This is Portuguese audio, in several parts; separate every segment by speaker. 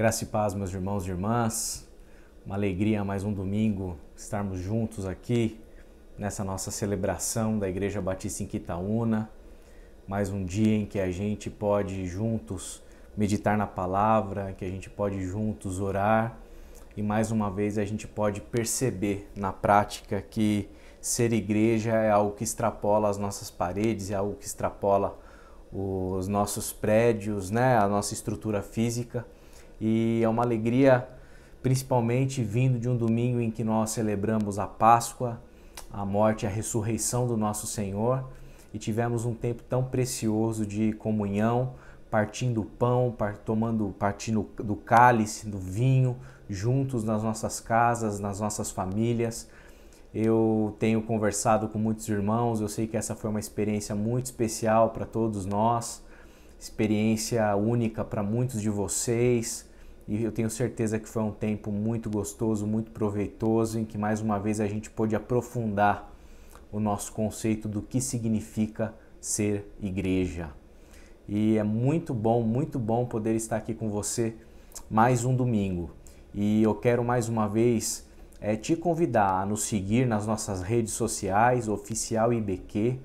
Speaker 1: Graça e paz, meus irmãos e irmãs. Uma alegria, mais um domingo, estarmos juntos aqui nessa nossa celebração da Igreja Batista em Quitaúna. Mais um dia em que a gente pode juntos meditar na palavra, que a gente pode juntos orar e mais uma vez a gente pode perceber na prática que ser igreja é algo que extrapola as nossas paredes, é algo que extrapola os nossos prédios, né? A nossa estrutura física. E é uma alegria, principalmente vindo de um domingo em que nós celebramos a Páscoa, a morte e a ressurreição do nosso Senhor, e tivemos um tempo tão precioso de comunhão, partindo o pão, partindo do cálice, do vinho, juntos nas nossas casas, nas nossas famílias. Eu tenho conversado com muitos irmãos, eu sei que essa foi uma experiência muito especial para todos nós, experiência única para muitos de vocês. E eu tenho certeza que foi um tempo muito gostoso, muito proveitoso, em que mais uma vez a gente pôde aprofundar o nosso conceito do que significa ser igreja. E é muito bom poder estar aqui com você mais um domingo. E eu quero mais uma vez te convidar a nos seguir nas nossas redes sociais, Oficial IBQ,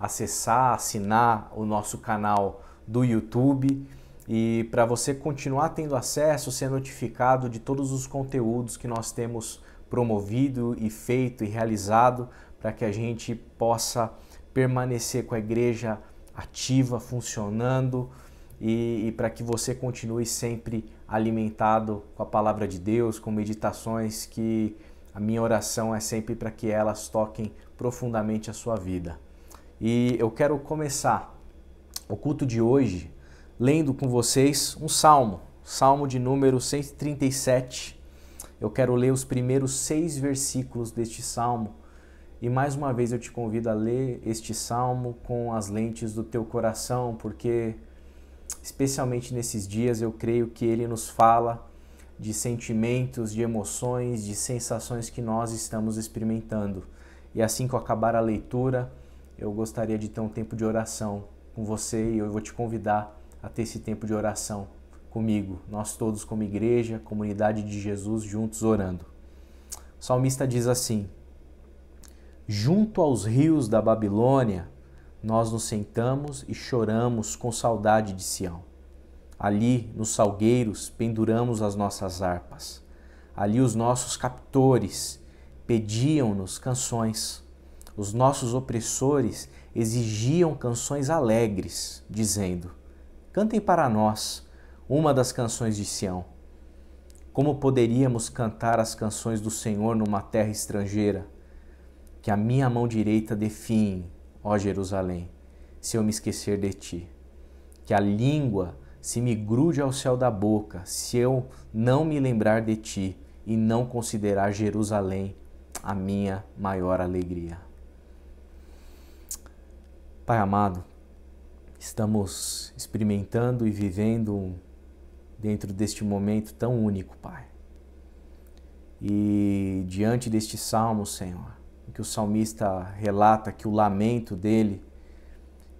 Speaker 1: acessar, assinar o nosso canal do YouTube, e para você continuar tendo acesso, ser notificado de todos os conteúdos que nós temos promovido e feito e realizado para que a gente possa permanecer com a igreja ativa, funcionando e para que você continue sempre alimentado com a palavra de Deus, com meditações que a minha oração é sempre para que elas toquem profundamente a sua vida. E eu quero começar o culto de hoje lendo com vocês um salmo de número 137. Eu quero ler os primeiros 6 versículos deste salmo e mais uma vez eu te convido a ler este salmo com as lentes do teu coração, porque especialmente nesses dias eu creio que ele nos fala de sentimentos, de emoções, de sensações que nós estamos experimentando. E assim que eu acabar a leitura, eu gostaria de ter um tempo de oração com você e eu vou te convidar a ter esse tempo de oração comigo, nós todos como igreja, comunidade de Jesus, juntos orando. O salmista diz assim: junto aos rios da Babilônia, nós nos sentamos e choramos com saudade de Sião. Ali, nos salgueiros, penduramos as nossas harpas. Ali os nossos captores pediam-nos canções. Os nossos opressores exigiam canções alegres, dizendo: cantem para nós uma das canções de Sião. Como poderíamos cantar as canções do Senhor numa terra estrangeira? Que a minha mão direita define, ó Jerusalém, se eu me esquecer de ti. Que a língua se me grude ao céu da boca, se eu não me lembrar de ti e não considerar Jerusalém a minha maior alegria. Pai amado, estamos experimentando e vivendo dentro deste momento tão único, Pai. E diante deste salmo, Senhor, em que o salmista relata que o lamento dele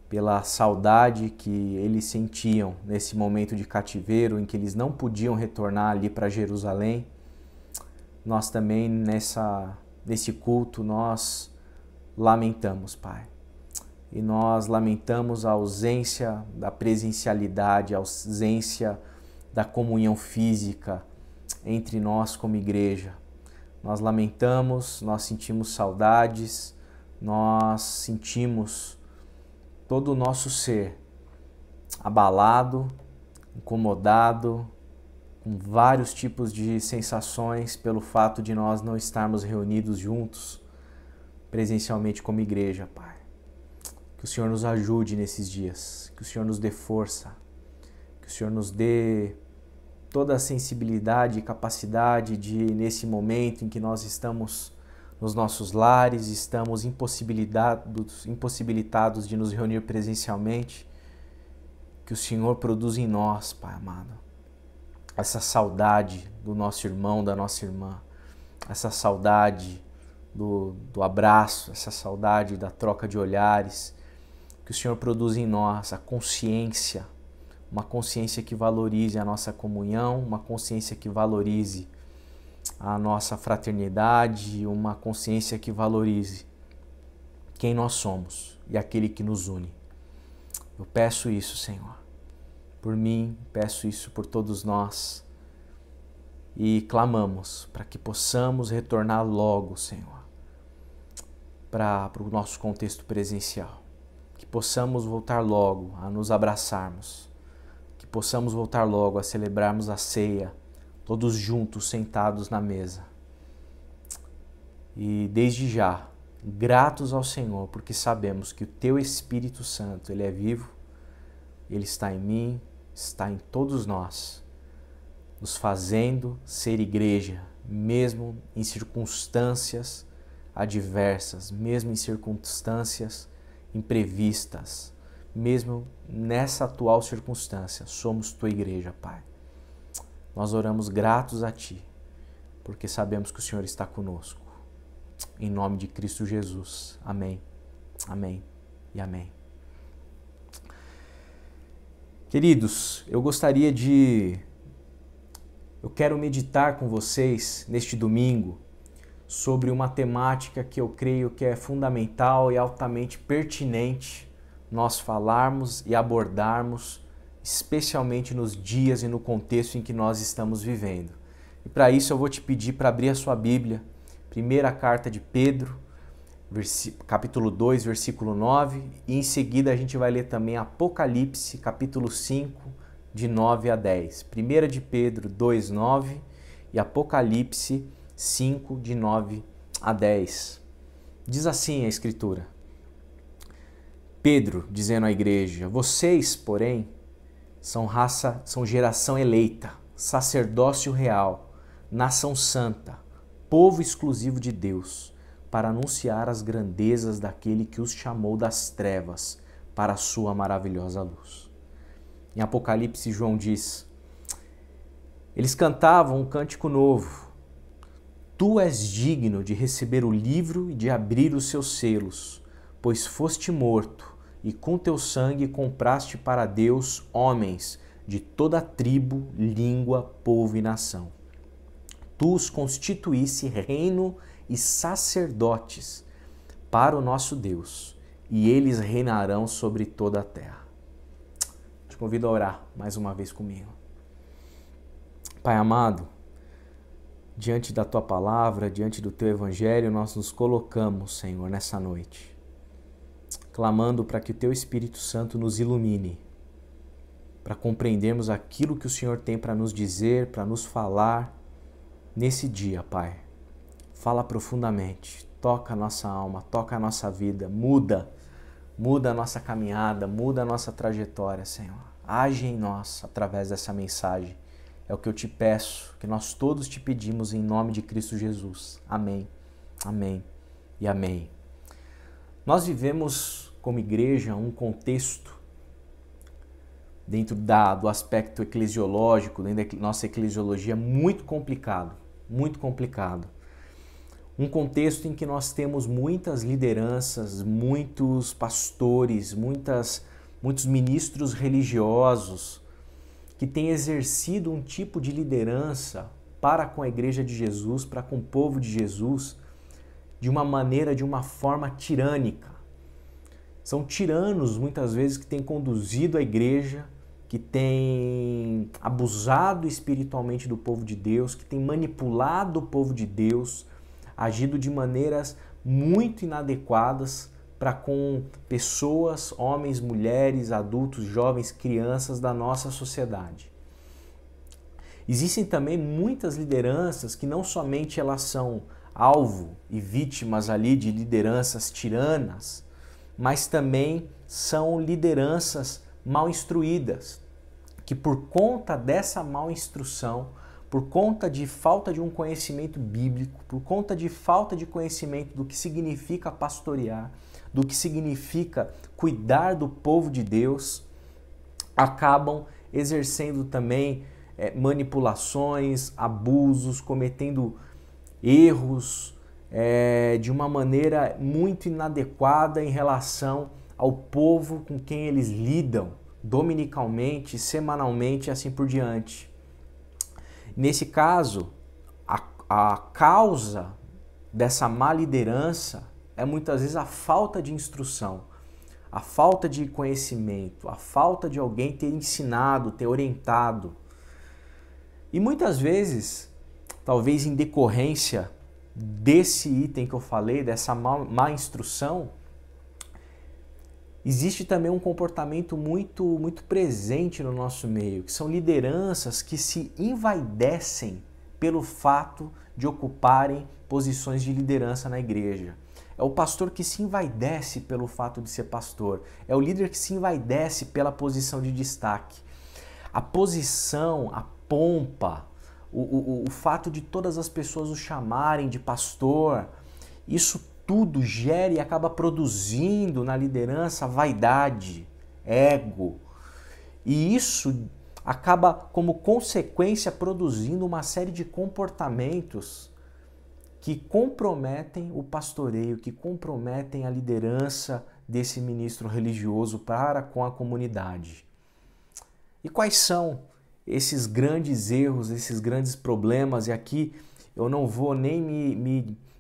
Speaker 1: pela saudade que eles sentiam nesse momento de cativeiro, em que eles não podiam retornar ali para Jerusalém, nós também nesse culto nós lamentamos, Pai. E nós lamentamos a ausência da presencialidade, a ausência da comunhão física entre nós como igreja. Nós lamentamos, nós sentimos saudades, nós sentimos todo o nosso ser abalado, incomodado, com vários tipos de sensações pelo fato de nós não estarmos reunidos juntos presencialmente como igreja, Pai. Que o Senhor nos ajude nesses dias, que o Senhor nos dê força, que o Senhor nos dê toda a sensibilidade e capacidade de, nesse momento em que nós estamos nos nossos lares, estamos impossibilitados de nos reunir presencialmente, que o Senhor produza em nós, Pai amado, essa saudade do nosso irmão, da nossa irmã, essa saudade do abraço, essa saudade da troca de olhares, que o Senhor produza em nós a consciência uma consciência que valorize a nossa comunhão, uma consciência que valorize a nossa fraternidade, uma consciência que valorize quem nós somos e aquele que nos une. Eu peço isso, Senhor, por mim, peço isso por todos nós e clamamos para que possamos retornar logo, Senhor, para o nosso contexto presencial, que possamos voltar logo a nos abraçarmos, que possamos voltar logo a celebrarmos a ceia, todos juntos sentados na mesa. E desde já, gratos ao Senhor, porque sabemos que o Teu Espírito Santo, Ele é vivo, Ele está em mim, está em todos nós, nos fazendo ser igreja, mesmo em circunstâncias adversas, mesmo em circunstâncias imprevistas, mesmo nessa atual circunstância, somos Tua igreja, Pai. Nós oramos gratos a Ti, porque sabemos que o Senhor está conosco. Em nome de Cristo Jesus. Amém, amém e amém. Queridos, eu quero meditar com vocês neste domingo sobre uma temática que eu creio que é fundamental e altamente pertinente nós falarmos e abordarmos, especialmente nos dias e no contexto em que nós estamos vivendo. E para isso eu vou te pedir para abrir a sua Bíblia, primeira carta de Pedro, capítulo 2, versículo 9, e em seguida a gente vai ler também Apocalipse, capítulo 5, de 9 a 10. 1 de Pedro 2, 9 e Apocalipse 5, de 9 a 10. Diz assim a Escritura: Pedro, dizendo à igreja: vocês, porém, são geração eleita, sacerdócio real, nação santa, povo exclusivo de Deus, para anunciar as grandezas daquele que os chamou das trevas para a sua maravilhosa luz. Em Apocalipse, João diz: eles cantavam um cântico novo. Tu és digno de receber o livro e de abrir os seus selos, pois foste morto e com teu sangue compraste para Deus homens de toda tribo, língua, povo e nação. Tu os constituísse reino e sacerdotes para o nosso Deus, e eles reinarão sobre toda a terra. Te convido a orar mais uma vez comigo. Pai amado, diante da Tua palavra, diante do Teu Evangelho, nós nos colocamos, Senhor, nessa noite, clamando para que o Teu Espírito Santo nos ilumine, para compreendermos aquilo que o Senhor tem para nos dizer, para nos falar nesse dia, Pai. Fala profundamente, toca a nossa alma, toca a nossa vida, muda a nossa caminhada, muda a nossa trajetória, Senhor. Age em nós através dessa mensagem. É o que eu te peço, que nós todos te pedimos em nome de Cristo Jesus. Amém, amém e amém. Nós vivemos como igreja um contexto dentro do aspecto eclesiológico, dentro da nossa eclesiologia, muito complicado, muito complicado. Um contexto em que nós temos muitas lideranças, muitos pastores, muitos ministros religiosos que têm exercido um tipo de liderança para com a Igreja de Jesus, para com o povo de Jesus, de uma forma tirânica. São tiranos, muitas vezes, que têm conduzido a igreja, que têm abusado espiritualmente do povo de Deus, que têm manipulado o povo de Deus, agido de maneiras muito inadequadas para com pessoas, homens, mulheres, adultos, jovens, crianças da nossa sociedade. Existem também muitas lideranças que não somente elas são alvo e vítimas ali de lideranças tiranas, mas também são lideranças mal instruídas, que por conta dessa mal instrução, por conta de falta de um conhecimento bíblico, por conta de falta de conhecimento do que significa pastorear, do que significa cuidar do povo de Deus, acabam exercendo também manipulações, abusos, cometendo erros de uma maneira muito inadequada em relação ao povo com quem eles lidam, dominicalmente, semanalmente e assim por diante. Nesse caso, a causa dessa má liderança é muitas vezes a falta de instrução, a falta de conhecimento, a falta de alguém ter ensinado, ter orientado. E muitas vezes, talvez em decorrência desse item que eu falei, dessa má instrução, existe também um comportamento muito presente no nosso meio, que são lideranças que se envaidecem pelo fato de ocuparem posições de liderança na igreja. É o pastor que se envaidece pelo fato de ser pastor. É o líder que se envaidece pela posição de destaque. A posição, a pompa, o fato de todas as pessoas o chamarem de pastor, isso tudo gera e acaba produzindo na liderança vaidade, ego. E isso acaba, como consequência, produzindo uma série de comportamentos que comprometem o pastoreio, que comprometem a liderança desse ministro religioso para com a comunidade. E quais são esses grandes erros, esses grandes problemas? E aqui eu não vou nem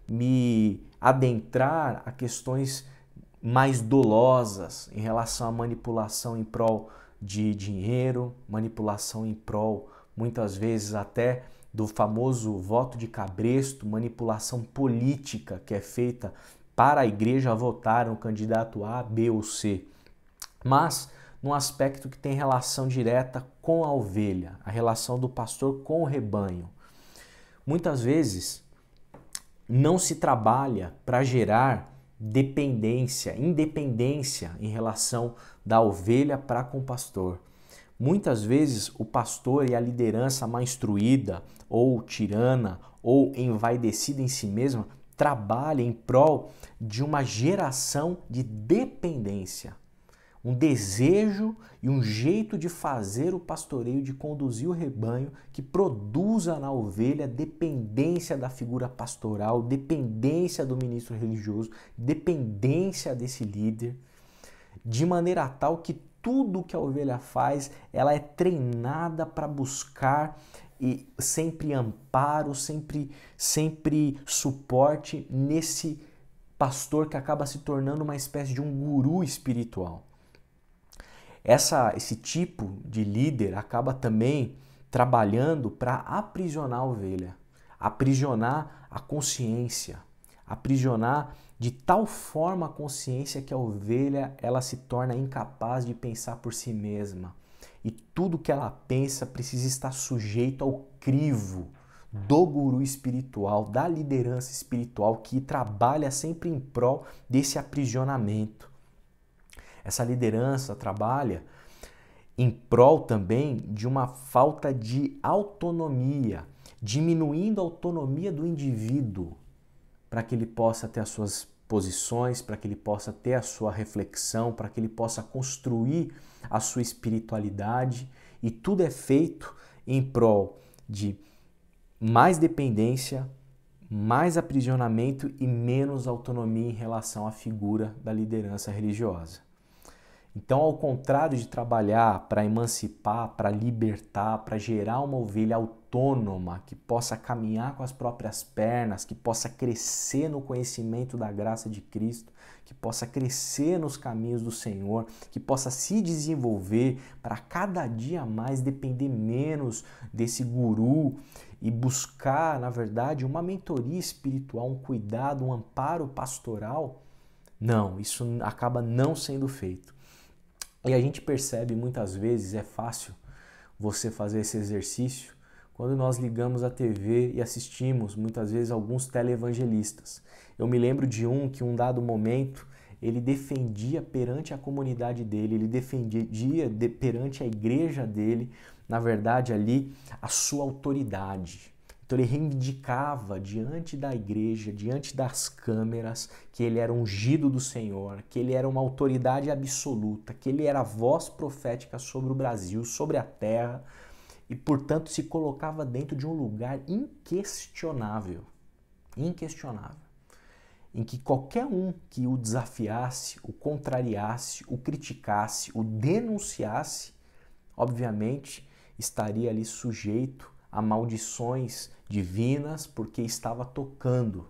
Speaker 1: me adentrar a questões mais dolosas em relação à manipulação em prol de dinheiro, manipulação em prol, muitas vezes até do famoso voto de cabresto, manipulação política que é feita para a igreja votar no candidato A, B ou C. Mas num aspecto que tem relação direta com a ovelha, a relação do pastor com o rebanho. Muitas vezes não se trabalha para gerar dependência, independência em relação da ovelha para com o pastor. Muitas vezes o pastor e a liderança mal instruída, ou tirana, ou envaidecida em si mesma, trabalham em prol de uma geração de dependência. Um desejo e um jeito de fazer o pastoreio, de conduzir o rebanho, que produza na ovelha dependência da figura pastoral, dependência do ministro religioso, dependência desse líder, de maneira tal que tudo que a ovelha faz, ela é treinada para buscar e sempre amparo, sempre suporte nesse pastor que acaba se tornando uma espécie de um guru espiritual. Esse tipo de líder acaba também trabalhando para aprisionar a ovelha, aprisionar a consciência, aprisionar de tal forma a consciência que a ovelha ela se torna incapaz de pensar por si mesma. E tudo que ela pensa precisa estar sujeito ao crivo do guru espiritual, da liderança espiritual que trabalha sempre em prol desse aprisionamento. Essa liderança trabalha em prol também de uma falta de autonomia, diminuindo a autonomia do indivíduo para que ele possa ter as suas posições, para que ele possa ter a sua reflexão, para que ele possa construir a sua espiritualidade. E tudo é feito em prol de mais dependência, mais aprisionamento e menos autonomia em relação à figura da liderança religiosa. Então, ao contrário de trabalhar para emancipar, para libertar, para gerar uma ovelha autônoma, que possa caminhar com as próprias pernas, que possa crescer no conhecimento da graça de Cristo, que possa crescer nos caminhos do Senhor, que possa se desenvolver para cada dia mais depender menos desse guru e buscar, na verdade, uma mentoria espiritual, um cuidado, um amparo pastoral. Não, isso acaba não sendo feito. E a gente percebe muitas vezes, é fácil você fazer esse exercício, quando nós ligamos a TV e assistimos muitas vezes alguns televangelistas. Eu me lembro de um que, em um dado momento, ele defendia perante a comunidade dele, ele defendia perante a igreja dele, na verdade ali, a sua autoridade. Então ele reivindicava diante da igreja, diante das câmeras, que ele era ungido do Senhor, que ele era uma autoridade absoluta, que ele era a voz profética sobre o Brasil, sobre a terra, e portanto se colocava dentro de um lugar inquestionável. Inquestionável. em que qualquer um que o desafiasse, o contrariasse, o criticasse, o denunciasse, obviamente estaria ali sujeito a maldições divinas porque estava tocando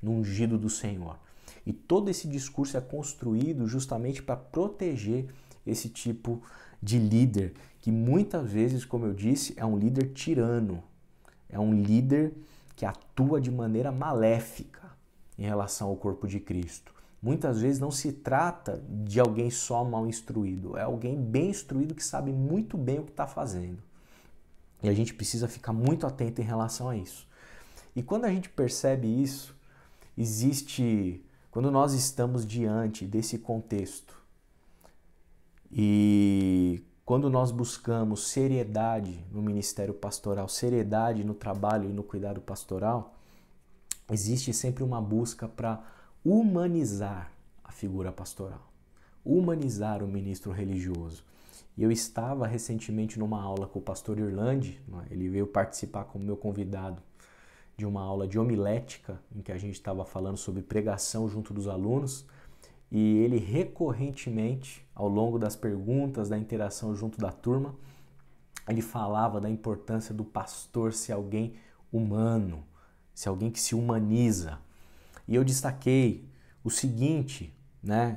Speaker 1: no ungido do Senhor. E todo esse discurso é construído justamente para proteger esse tipo de líder, que muitas vezes, como eu disse, é um líder tirano, é um líder que atua de maneira maléfica em relação ao corpo de Cristo. Muitas vezes não se trata de alguém só mal instruído, é alguém bem instruído que sabe muito bem o que está fazendo. E a gente precisa ficar muito atento em relação a isso. E quando a gente percebe isso, quando nós estamos diante desse contexto e quando nós buscamos seriedade no ministério pastoral, seriedade no trabalho e no cuidado pastoral, existe sempre uma busca para humanizar a figura pastoral, humanizar o ministro religioso. E eu estava recentemente numa aula com o pastor Irlande, ele veio participar como meu convidado de uma aula de homilética, em que a gente estava falando sobre pregação junto dos alunos, e ele recorrentemente, ao longo das perguntas, da interação junto da turma, ele falava da importância do pastor ser alguém humano, ser alguém que se humaniza. E eu destaquei o seguinte,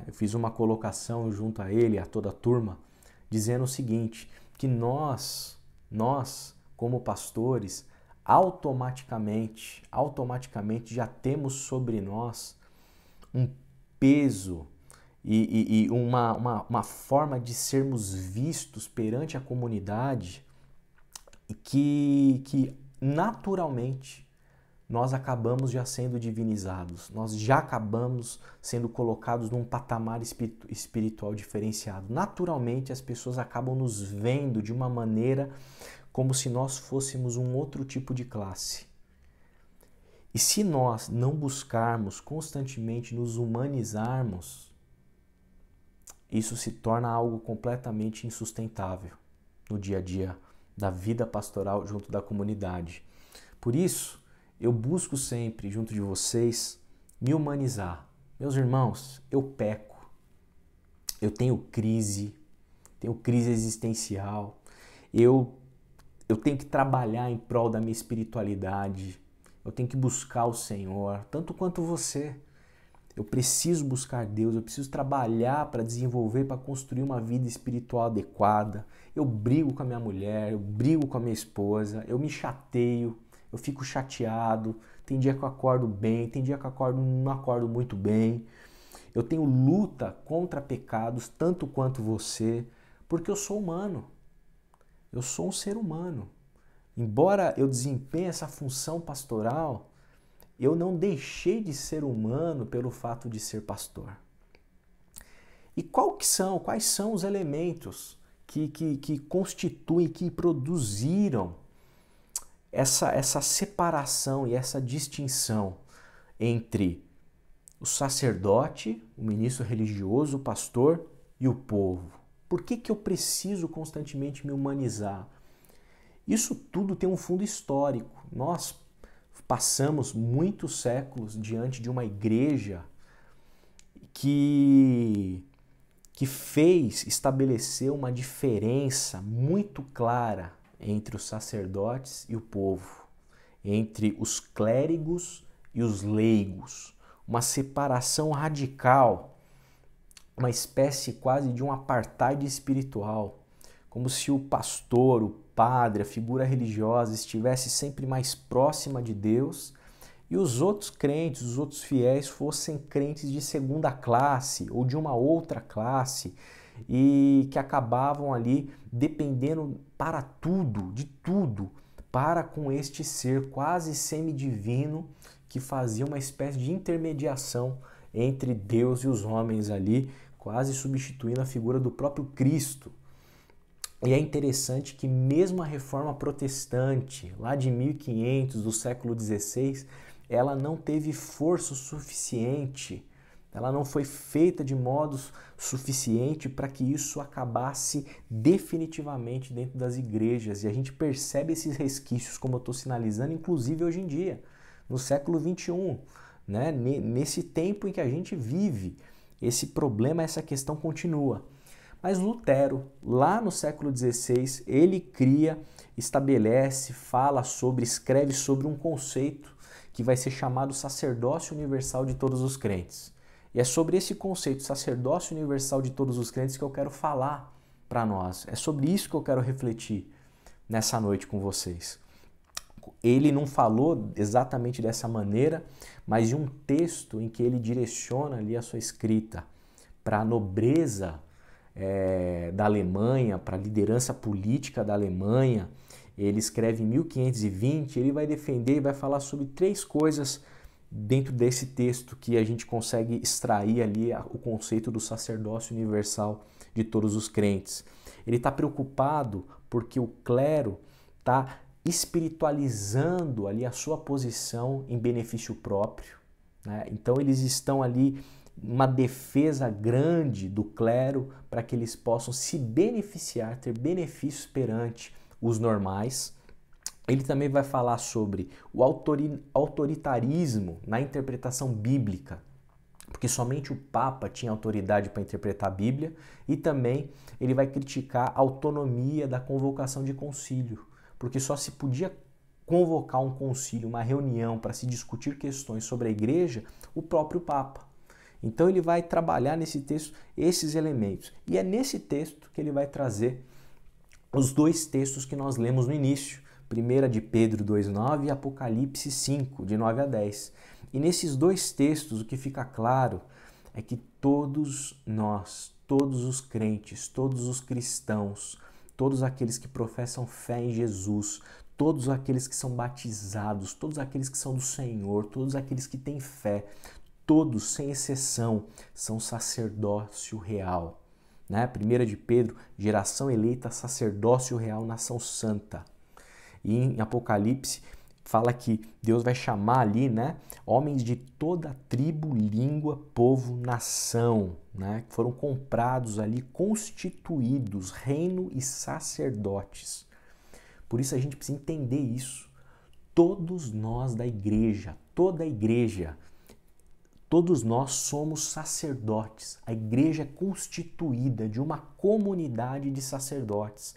Speaker 1: eu fiz uma colocação junto a ele, a toda a turma, dizendo o seguinte, que nós como pastores, automaticamente já temos sobre nós um peso e uma forma de sermos vistos perante a comunidade que naturalmente nós acabamos já sendo divinizados, nós já acabamos sendo colocados num patamar espiritual diferenciado. Naturalmente as pessoas acabam nos vendo de uma maneira como se nós fôssemos um outro tipo de classe. E se nós não buscarmos constantemente nos humanizarmos, isso se torna algo completamente insustentável no dia a dia da vida pastoral junto da comunidade. Por isso, eu busco sempre, junto de vocês, me humanizar. Meus irmãos, eu peco, eu tenho crise existencial, eu tenho que trabalhar em prol da minha espiritualidade, eu tenho que buscar o Senhor, tanto quanto você. Eu preciso buscar Deus, eu preciso trabalhar para desenvolver, para construir uma vida espiritual adequada. Eu brigo com a minha mulher, eu brigo com a minha esposa, eu me chateio, eu fico chateado, tem dia que eu acordo bem, tem dia que eu não acordo muito bem. Eu tenho luta contra pecados, tanto quanto você, porque eu sou humano. Eu sou um ser humano. Embora eu desempenhe essa função pastoral, eu não deixei de ser humano pelo fato de ser pastor. E quais são os elementos que constituem, que produziram essa separação e essa distinção entre o sacerdote, o ministro religioso, o pastor e o povo? Por que eu preciso constantemente me humanizar? Isso tudo tem um fundo histórico. Nós passamos muitos séculos diante de uma igreja que estabeleceu uma diferença muito clara entre os sacerdotes e o povo, entre os clérigos e os leigos, uma separação radical, uma espécie quase de um apartheid espiritual, como se o pastor, o padre, a figura religiosa estivesse sempre mais próxima de Deus e os outros crentes, os outros fiéis fossem crentes de segunda classe ou de uma outra classe e que acabavam ali dependendo para tudo, de tudo, para com este ser quase semidivino que fazia uma espécie de intermediação entre Deus e os homens ali, quase substituindo a figura do próprio Cristo. E é interessante que mesmo a reforma protestante, lá de 1500, do século XVI, ela não teve força suficiente, ela não foi feita de modo suficiente para que isso acabasse definitivamente dentro das igrejas. E a gente percebe esses resquícios, como eu estou sinalizando, inclusive hoje em dia, no século XXI. né? Nesse tempo em que a gente vive, esse problema, essa questão continua. Mas Lutero, lá no século XVI, ele cria, estabelece, fala sobre, escreve sobre um conceito que vai ser chamado sacerdócio universal de todos os crentes. E é sobre esse conceito, sacerdócio universal de todos os crentes, que eu quero falar para nós. É sobre isso que eu quero refletir nessa noite com vocês. Ele não falou exatamente dessa maneira, mas de um texto em que ele direciona ali a sua escrita para a nobreza da Alemanha, para a liderança política da Alemanha. Ele escreve em 1520, ele vai defender e vai falar sobre 3 coisas dentro desse texto que a gente consegue extrair ali o conceito do sacerdócio universal de todos os crentes. Ele está preocupado porque o clero está espiritualizando ali a sua posição em benefício próprio, né? Então eles estão ali uma defesa grande do clero para que eles possam se beneficiar, ter benefícios perante os normais. Ele também vai falar sobre o autoritarismo na interpretação bíblica, porque somente o Papa tinha autoridade para interpretar a Bíblia, e também ele vai criticar a autonomia da convocação de concílio, porque só se podia convocar um concílio, uma reunião para se discutir questões sobre a igreja, o próprio Papa. Então ele vai trabalhar nesse texto esses elementos. E é nesse texto que ele vai trazer os 2 textos que nós lemos no início. 1 de Pedro 2,9 e Apocalipse 5, de 9 a 10. E nesses 2 textos o que fica claro é que todos nós, todos os crentes, todos os cristãos, todos aqueles que professam fé em Jesus, todos aqueles que são batizados, todos aqueles que são do Senhor, todos aqueles que têm fé, todos, sem exceção, são sacerdócio real. Né? 1 de Pedro, geração eleita, sacerdócio real, nação santa. E em Apocalipse fala que Deus vai chamar ali, né, homens de toda tribo, língua, povo, nação, né, que foram comprados ali, constituídos, reino e sacerdotes. Por isso a gente precisa entender isso. Todos nós da igreja, toda a igreja, todos nós somos sacerdotes. A igreja é constituída de uma comunidade de sacerdotes.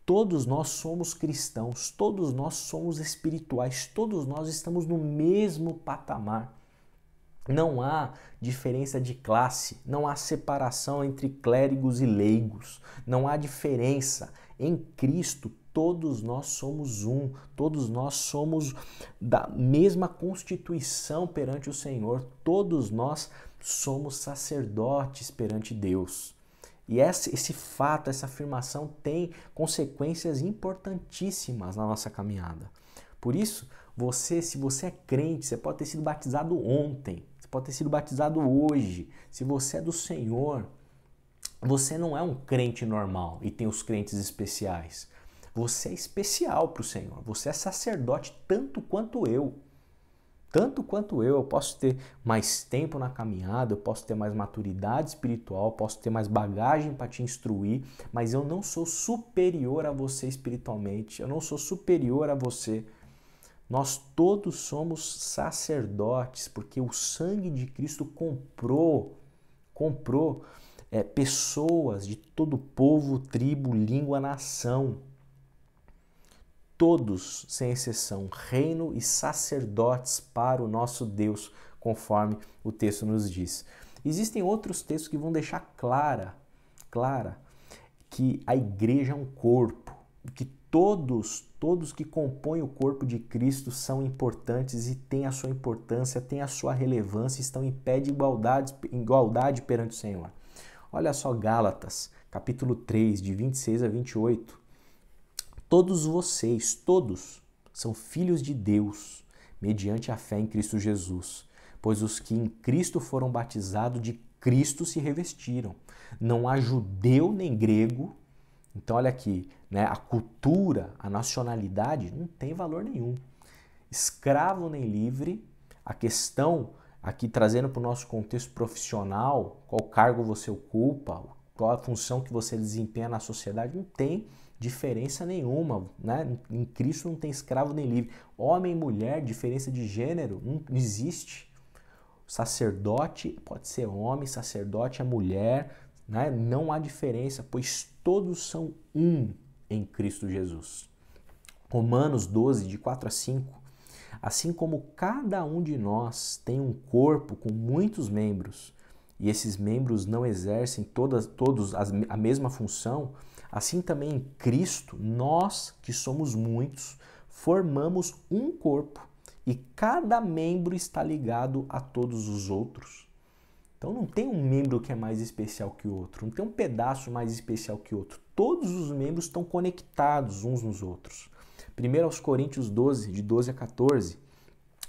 Speaker 1: Todos nós somos cristãos, todos nós somos espirituais, todos nós estamos no mesmo patamar. Não há diferença de classe, não há separação entre clérigos e leigos, não há diferença. Em Cristo, todos nós somos um, todos nós somos da mesma constituição perante o Senhor, todos nós somos sacerdotes perante Deus. E esse fato, essa afirmação tem consequências importantíssimas na nossa caminhada. Por isso, se você é crente, você pode ter sido batizado ontem, você pode ter sido batizado hoje. Se você é do Senhor, você não é um crente normal e tem os crentes especiais. Você é especial para o Senhor, você é sacerdote tanto quanto eu. Tanto quanto eu posso ter mais tempo na caminhada, eu posso ter mais maturidade espiritual, posso ter mais bagagem para te instruir, mas eu não sou superior a você espiritualmente, eu não sou superior a você. Nós todos somos sacerdotes, porque o sangue de Cristo comprou pessoas de todo povo, tribo, língua, nação. Todos, sem exceção, reino e sacerdotes para o nosso Deus, conforme o texto nos diz. Existem outros textos que vão deixar clara que a igreja é um corpo, que todos que compõem o corpo de Cristo são importantes e têm a sua importância, têm a sua relevância, estão em pé de igualdade perante o Senhor. Olha só Gálatas, capítulo 3, de 26 a 28. Todos vocês, todos, são filhos de Deus, mediante a fé em Cristo Jesus. Pois os que em Cristo foram batizados, de Cristo se revestiram. Não há judeu nem grego. Então, olha aqui, né? A cultura, a nacionalidade não tem valor nenhum. Escravo nem livre. A questão, aqui trazendo para o nosso contexto profissional, qual cargo você ocupa, qual a função que você desempenha na sociedade, não tem diferença nenhuma, né? Em Cristo não tem escravo nem livre. Homem e mulher, diferença de gênero, não existe. Sacerdote pode ser homem, sacerdote é mulher, né? Não há diferença, pois todos são um em Cristo Jesus. Romanos 12, de 4 a 5. Assim como cada um de nós tem um corpo com muitos membros, e esses membros não exercem todos a mesma função, assim também em Cristo, nós que somos muitos, formamos um corpo, e cada membro está ligado a todos os outros. Então não tem um membro que é mais especial que o outro, não tem um pedaço mais especial que o outro. Todos os membros estão conectados uns nos outros. 1 Coríntios 12, de 12 a 14.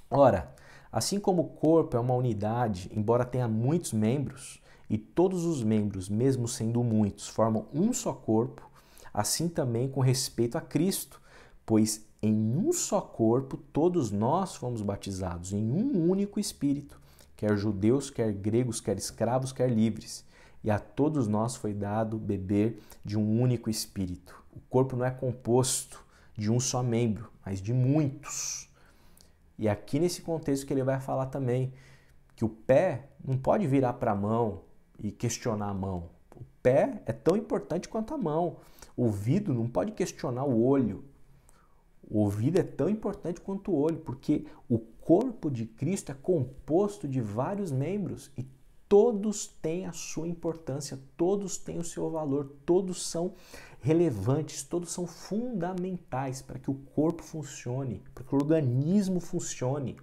Speaker 1: Ora, assim como o corpo é uma unidade, embora tenha muitos membros, e todos os membros, mesmo sendo muitos, formam um só corpo, assim também com respeito a Cristo, pois em um só corpo todos nós fomos batizados, em um único Espírito, quer judeus, quer gregos, quer escravos, quer livres, e a todos nós foi dado beber de um único Espírito. O corpo não é composto de um só membro, mas de muitos. E aqui nesse contexto que ele vai falar também, que o pé não pode virar para a mão e questionar a mão. O pé é tão importante quanto a mão. O ouvido não pode questionar o olho. O ouvido é tão importante quanto o olho, porque o corpo de Cristo é composto de vários membros e todos têm a sua importância, todos têm o seu valor, todos são relevantes, todos são fundamentais para que o corpo funcione, para que o organismo funcione.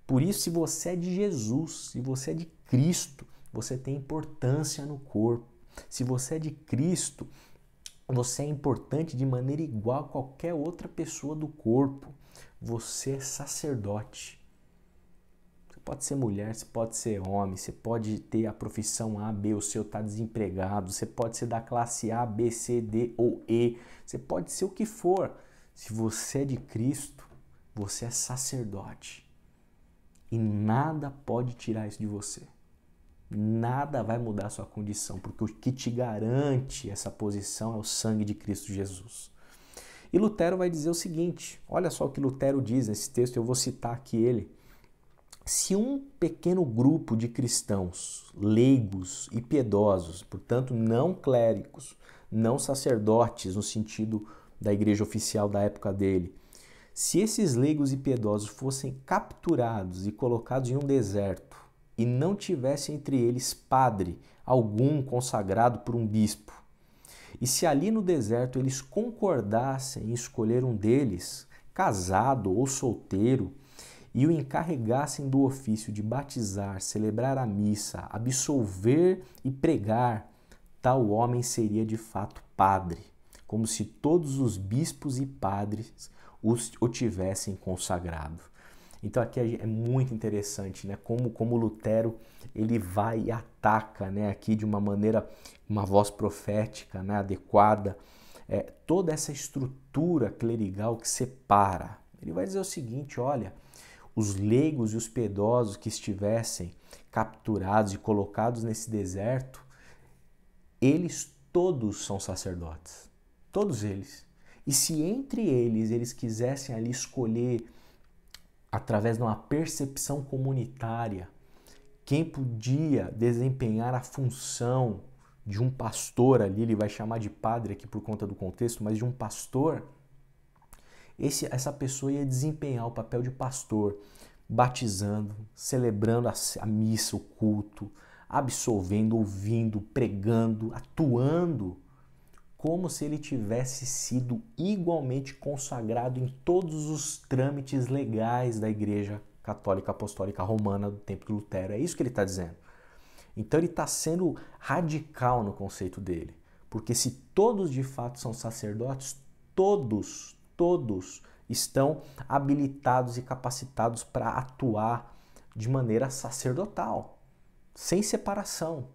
Speaker 1: Por isso, se você é de Jesus, se você é de Cristo, você tem importância no corpo. Se você é de Cristo, você é importante de maneira igual a qualquer outra pessoa do corpo. Você é sacerdote. Você pode ser mulher, você pode ser homem, você pode ter a profissão A, B ou C, ou estar desempregado, você pode ser da classe A, B, C, D ou E, você pode ser o que for. Se você é de Cristo, você é sacerdote. E nada pode tirar isso de você. Nada vai mudar a sua condição, porque o que te garante essa posição é o sangue de Cristo Jesus. E Lutero vai dizer o seguinte, olha só o que Lutero diz nesse texto, eu vou citar aqui ele. Se um pequeno grupo de cristãos, leigos e piedosos, portanto não clérigos, não sacerdotes no sentido da igreja oficial da época dele, se esses leigos e piedosos fossem capturados e colocados em um deserto e não tivesse entre eles padre algum consagrado por um bispo, e se ali no deserto eles concordassem em escolher um deles, casado ou solteiro, e o encarregassem do ofício de batizar, celebrar a missa, absolver e pregar, tal homem seria de fato padre, como se todos os bispos e padres o tivessem consagrado. Então aqui é muito interessante, né? Como Lutero ele vai e ataca, né? Aqui de uma maneira, uma voz profética, né? Adequada, toda essa estrutura clerigal que separa. Ele vai dizer o seguinte, olha, os leigos e os piedosos que estivessem capturados e colocados nesse deserto, eles todos são sacerdotes, todos eles. E se entre eles quisessem ali escolher, através de uma percepção comunitária, quem podia desempenhar a função de um pastor ali, ele vai chamar de padre aqui por conta do contexto, mas de um pastor, essa pessoa ia desempenhar o papel de pastor, batizando, celebrando a missa, o culto, absolvendo, ouvindo, pregando, atuando, como se ele tivesse sido igualmente consagrado em todos os trâmites legais da Igreja Católica Apostólica Romana do tempo de Lutero. É isso que ele está dizendo. Então ele está sendo radical no conceito dele, porque se todos de fato são sacerdotes, todos estão habilitados e capacitados para atuar de maneira sacerdotal, sem separação.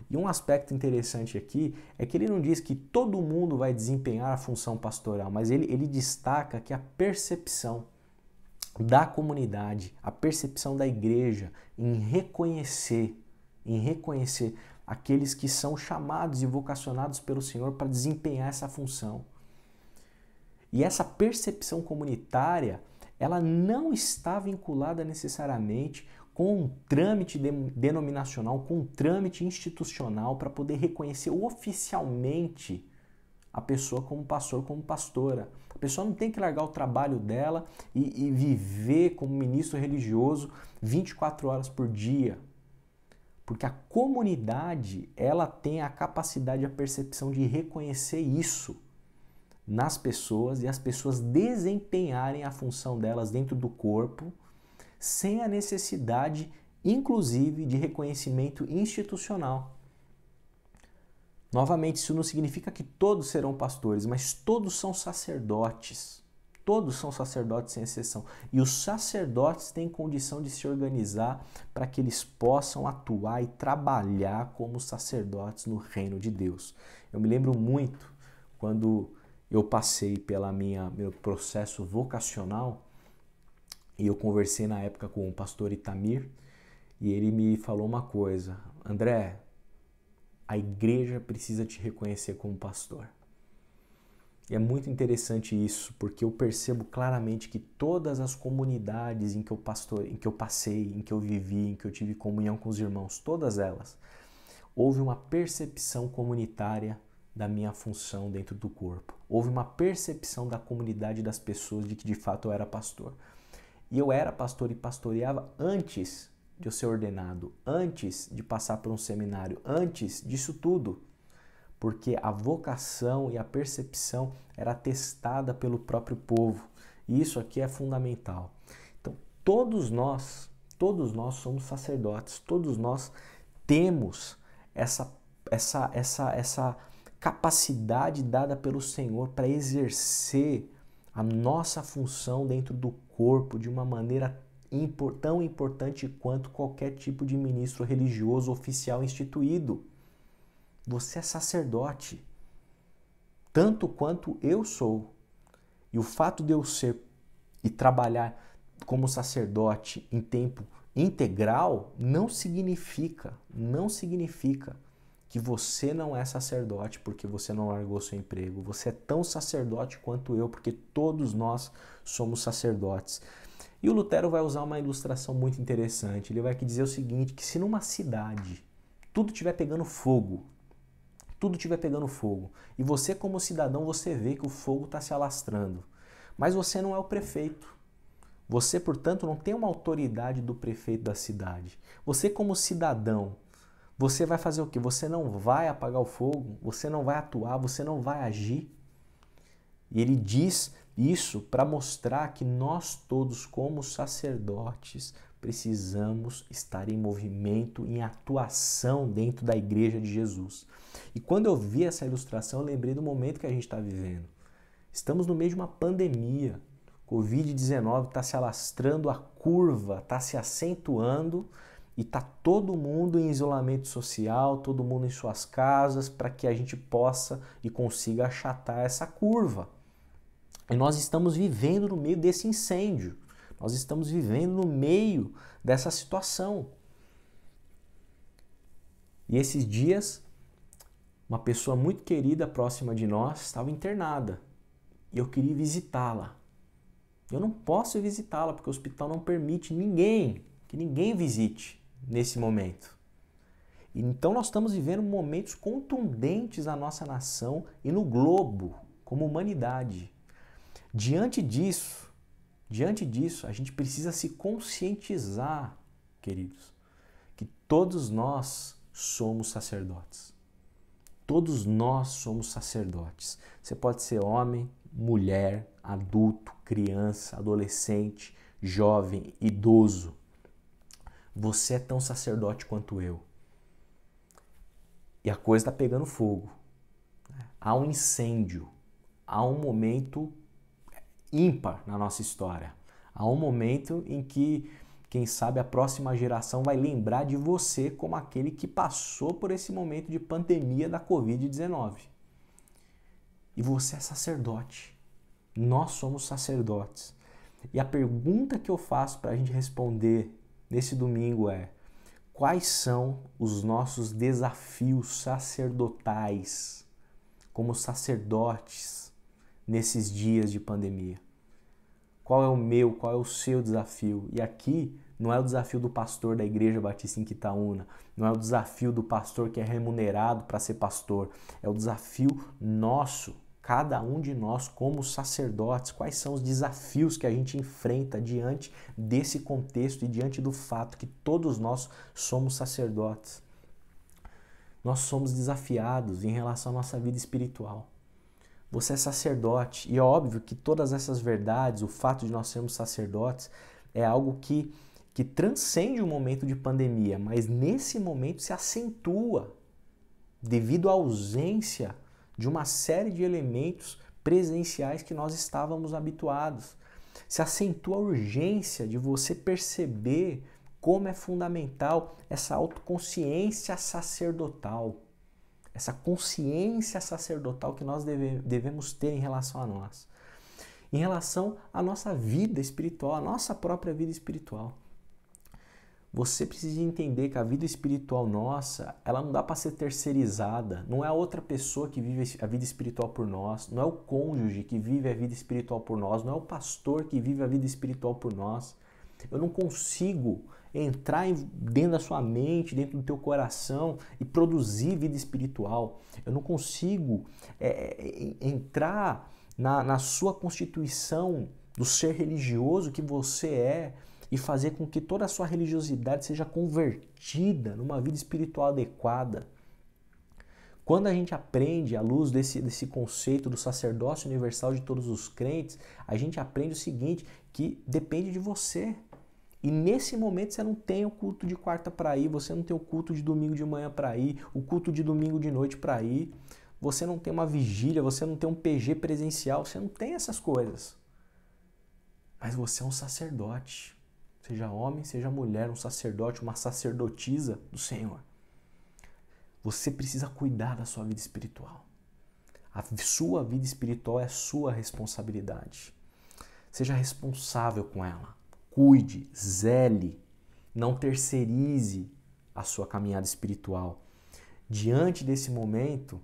Speaker 1: E um aspecto interessante aqui é que ele não diz que todo mundo vai desempenhar a função pastoral, mas ele destaca que a percepção da comunidade, a percepção da igreja em reconhecer aqueles que são chamados e vocacionados pelo Senhor para desempenhar essa função. E essa percepção comunitária, ela não está vinculada necessariamente com um trâmite denominacional, com um trâmite institucional para poder reconhecer oficialmente a pessoa como pastor, como pastora. A pessoa não tem que largar o trabalho dela e viver como ministro religioso 24 horas por dia. Porque a comunidade, ela tem a capacidade e a percepção de reconhecer isso nas pessoas e as pessoas desempenharem a função delas dentro do corpo sem a necessidade, inclusive, de reconhecimento institucional. Novamente, isso não significa que todos serão pastores, mas todos são sacerdotes. Todos são sacerdotes sem exceção. E os sacerdotes têm condição de se organizar para que eles possam atuar e trabalhar como sacerdotes no reino de Deus. Eu me lembro muito quando eu passei pelo meu processo vocacional e eu conversei na época com o pastor Itamir e ele me falou uma coisa: André, a igreja precisa te reconhecer como pastor. E é muito interessante isso, porque eu percebo claramente que todas as comunidades em que eu passei, em que eu vivi, em que eu tive comunhão com os irmãos, todas elas, houve uma percepção comunitária da minha função dentro do corpo. Houve uma percepção da comunidade das pessoas de que de fato eu era pastor. E eu era pastor e pastoreava antes de eu ser ordenado, antes de passar por um seminário, antes disso tudo. Porque a vocação e a percepção era testada pelo próprio povo. E isso aqui é fundamental. Então, todos nós somos sacerdotes, todos nós temos essa capacidade dada pelo Senhor para exercer a nossa função dentro do corpo de uma maneira tão importante quanto qualquer tipo de ministro religioso oficial instituído. Você é sacerdote, tanto quanto eu sou. E o fato de eu ser e trabalhar como sacerdote em tempo integral não significa que você não é sacerdote porque você não largou seu emprego. Você é tão sacerdote quanto eu, porque todos nós somos sacerdotes. E o Lutero vai usar uma ilustração muito interessante. Ele vai dizer o seguinte, que se numa cidade tudo estiver pegando fogo, e você como cidadão, você vê que o fogo está se alastrando, mas você não é o prefeito. Você, portanto, não tem uma autoridade do prefeito da cidade. Você como cidadão, você vai fazer o quê? Você não vai apagar o fogo, você não vai atuar, você não vai agir. E ele diz isso para mostrar que nós todos, como sacerdotes, precisamos estar em movimento, em atuação dentro da igreja de Jesus. E quando eu vi essa ilustração, eu lembrei do momento que a gente está vivendo. Estamos no meio de uma pandemia. Covid-19 está se alastrando, a curva está se acentuando e está todo mundo em isolamento social, todo mundo em suas casas, para que a gente possa e consiga achatar essa curva. E nós estamos vivendo no meio desse incêndio. Nós estamos vivendo no meio dessa situação. E esses dias, uma pessoa muito querida próxima de nós estava internada. E eu queria visitá-la. Eu não posso visitá-la porque o hospital não permite que ninguém visite nesse momento. Então nós estamos vivendo momentos contundentes na nossa nação e no globo, como humanidade. Diante disso, a gente precisa se conscientizar, queridos, que todos nós somos sacerdotes. Todos nós somos sacerdotes. Você pode ser homem, mulher, adulto, criança, adolescente, jovem, idoso. Você é tão sacerdote quanto eu. E a coisa está pegando fogo. Há um incêndio. Há um momento ímpar na nossa história. Há um momento em que, quem sabe, a próxima geração vai lembrar de você como aquele que passou por esse momento de pandemia da Covid-19. E você é sacerdote. Nós somos sacerdotes. E a pergunta que eu faço para a gente responder nesse domingo é: quais são os nossos desafios sacerdotais como sacerdotes nesses dias de pandemia? Qual é o meu, qual é o seu desafio? E aqui não é o desafio do pastor da Igreja Batista em Quitaúna, não é o desafio do pastor que é remunerado para ser pastor, é o desafio nosso, cada um de nós como sacerdotes. Quais são os desafios que a gente enfrenta diante desse contexto e diante do fato que todos nós somos sacerdotes? Nós somos desafiados em relação à nossa vida espiritual. Você é sacerdote e é óbvio que todas essas verdades, o fato de nós sermos sacerdotes, é algo que transcende o momento de pandemia, mas nesse momento se acentua devido à ausência de uma série de elementos presenciais que nós estávamos habituados. Se acentua a urgência de você perceber como é fundamental essa autoconsciência sacerdotal. Essa consciência sacerdotal que nós devemos ter em relação a nós. Em relação à nossa vida espiritual, à nossa própria vida espiritual. Você precisa entender que a vida espiritual nossa, ela não dá para ser terceirizada. Não é a outra pessoa que vive a vida espiritual por nós. Não é o cônjuge que vive a vida espiritual por nós. Não é o pastor que vive a vida espiritual por nós. Eu não consigo entrar dentro da sua mente, dentro do teu coração e produzir vida espiritual. Eu não consigo entrar na sua constituição do ser religioso que você é e fazer com que toda a sua religiosidade seja convertida numa vida espiritual adequada. Quando a gente aprende, à luz desse conceito do sacerdócio universal de todos os crentes, a gente aprende o seguinte, que depende de você. E nesse momento você não tem o culto de quarta para ir, você não tem o culto de domingo de manhã para ir, o culto de domingo de noite para ir, você não tem uma vigília, você não tem um PG presencial, você não tem essas coisas. Mas você é um sacerdote. Seja homem, seja mulher, um sacerdote, uma sacerdotisa do Senhor. Você precisa cuidar da sua vida espiritual. A sua vida espiritual é sua responsabilidade. Seja responsável com ela. Cuide, zele, não terceirize a sua caminhada espiritual. Diante desse momento,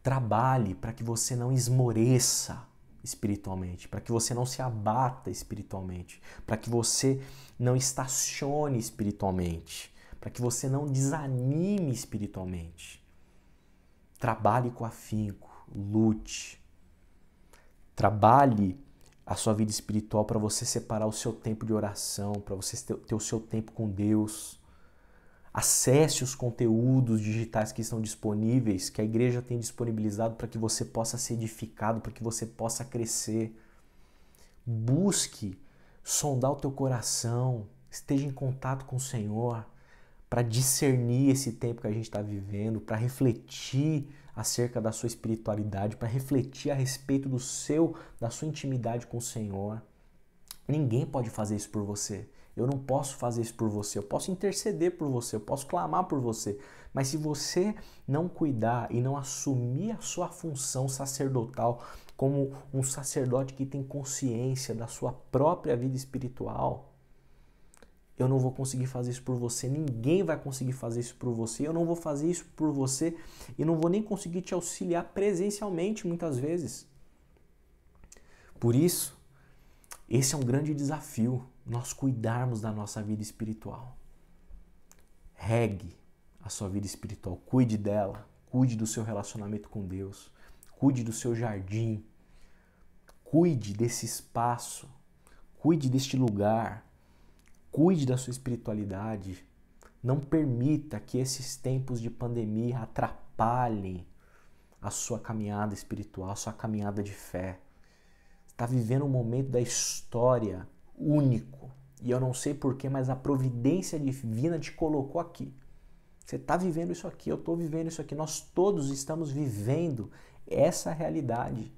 Speaker 1: trabalhe para que você não esmoreça espiritualmente, para que você não se abata espiritualmente, para que você não estacione espiritualmente, para que você não desanime espiritualmente. Trabalhe com afinco, lute. Trabalhe a sua vida espiritual para você separar o seu tempo de oração, para você ter o seu tempo com Deus. Acesse os conteúdos digitais que estão disponíveis, que a igreja tem disponibilizado para que você possa ser edificado, para que você possa crescer. Busque sondar o teu coração, esteja em contato com o Senhor, para discernir esse tempo que a gente está vivendo, para refletir acerca da sua espiritualidade, para refletir a respeito da sua intimidade com o Senhor. Ninguém pode fazer isso por você. Eu não posso fazer isso por você. Eu posso interceder por você, eu posso clamar por você. Mas se você não cuidar e não assumir a sua função sacerdotal como um sacerdote que tem consciência da sua própria vida espiritual, eu não vou conseguir fazer isso por você, ninguém vai conseguir fazer isso por você, eu não vou fazer isso por você e não vou nem conseguir te auxiliar presencialmente muitas vezes. Por isso, esse é um grande desafio, nós cuidarmos da nossa vida espiritual. Regue a sua vida espiritual, cuide dela, cuide do seu relacionamento com Deus, cuide do seu jardim, cuide desse espaço, cuide deste lugar, cuide da sua espiritualidade. Não permita que esses tempos de pandemia atrapalhem a sua caminhada espiritual, a sua caminhada de fé. Você está vivendo um momento da história único. E eu não sei porquê, mas a providência divina te colocou aqui. Você está vivendo isso aqui, eu estou vivendo isso aqui. Nós todos estamos vivendo essa realidade.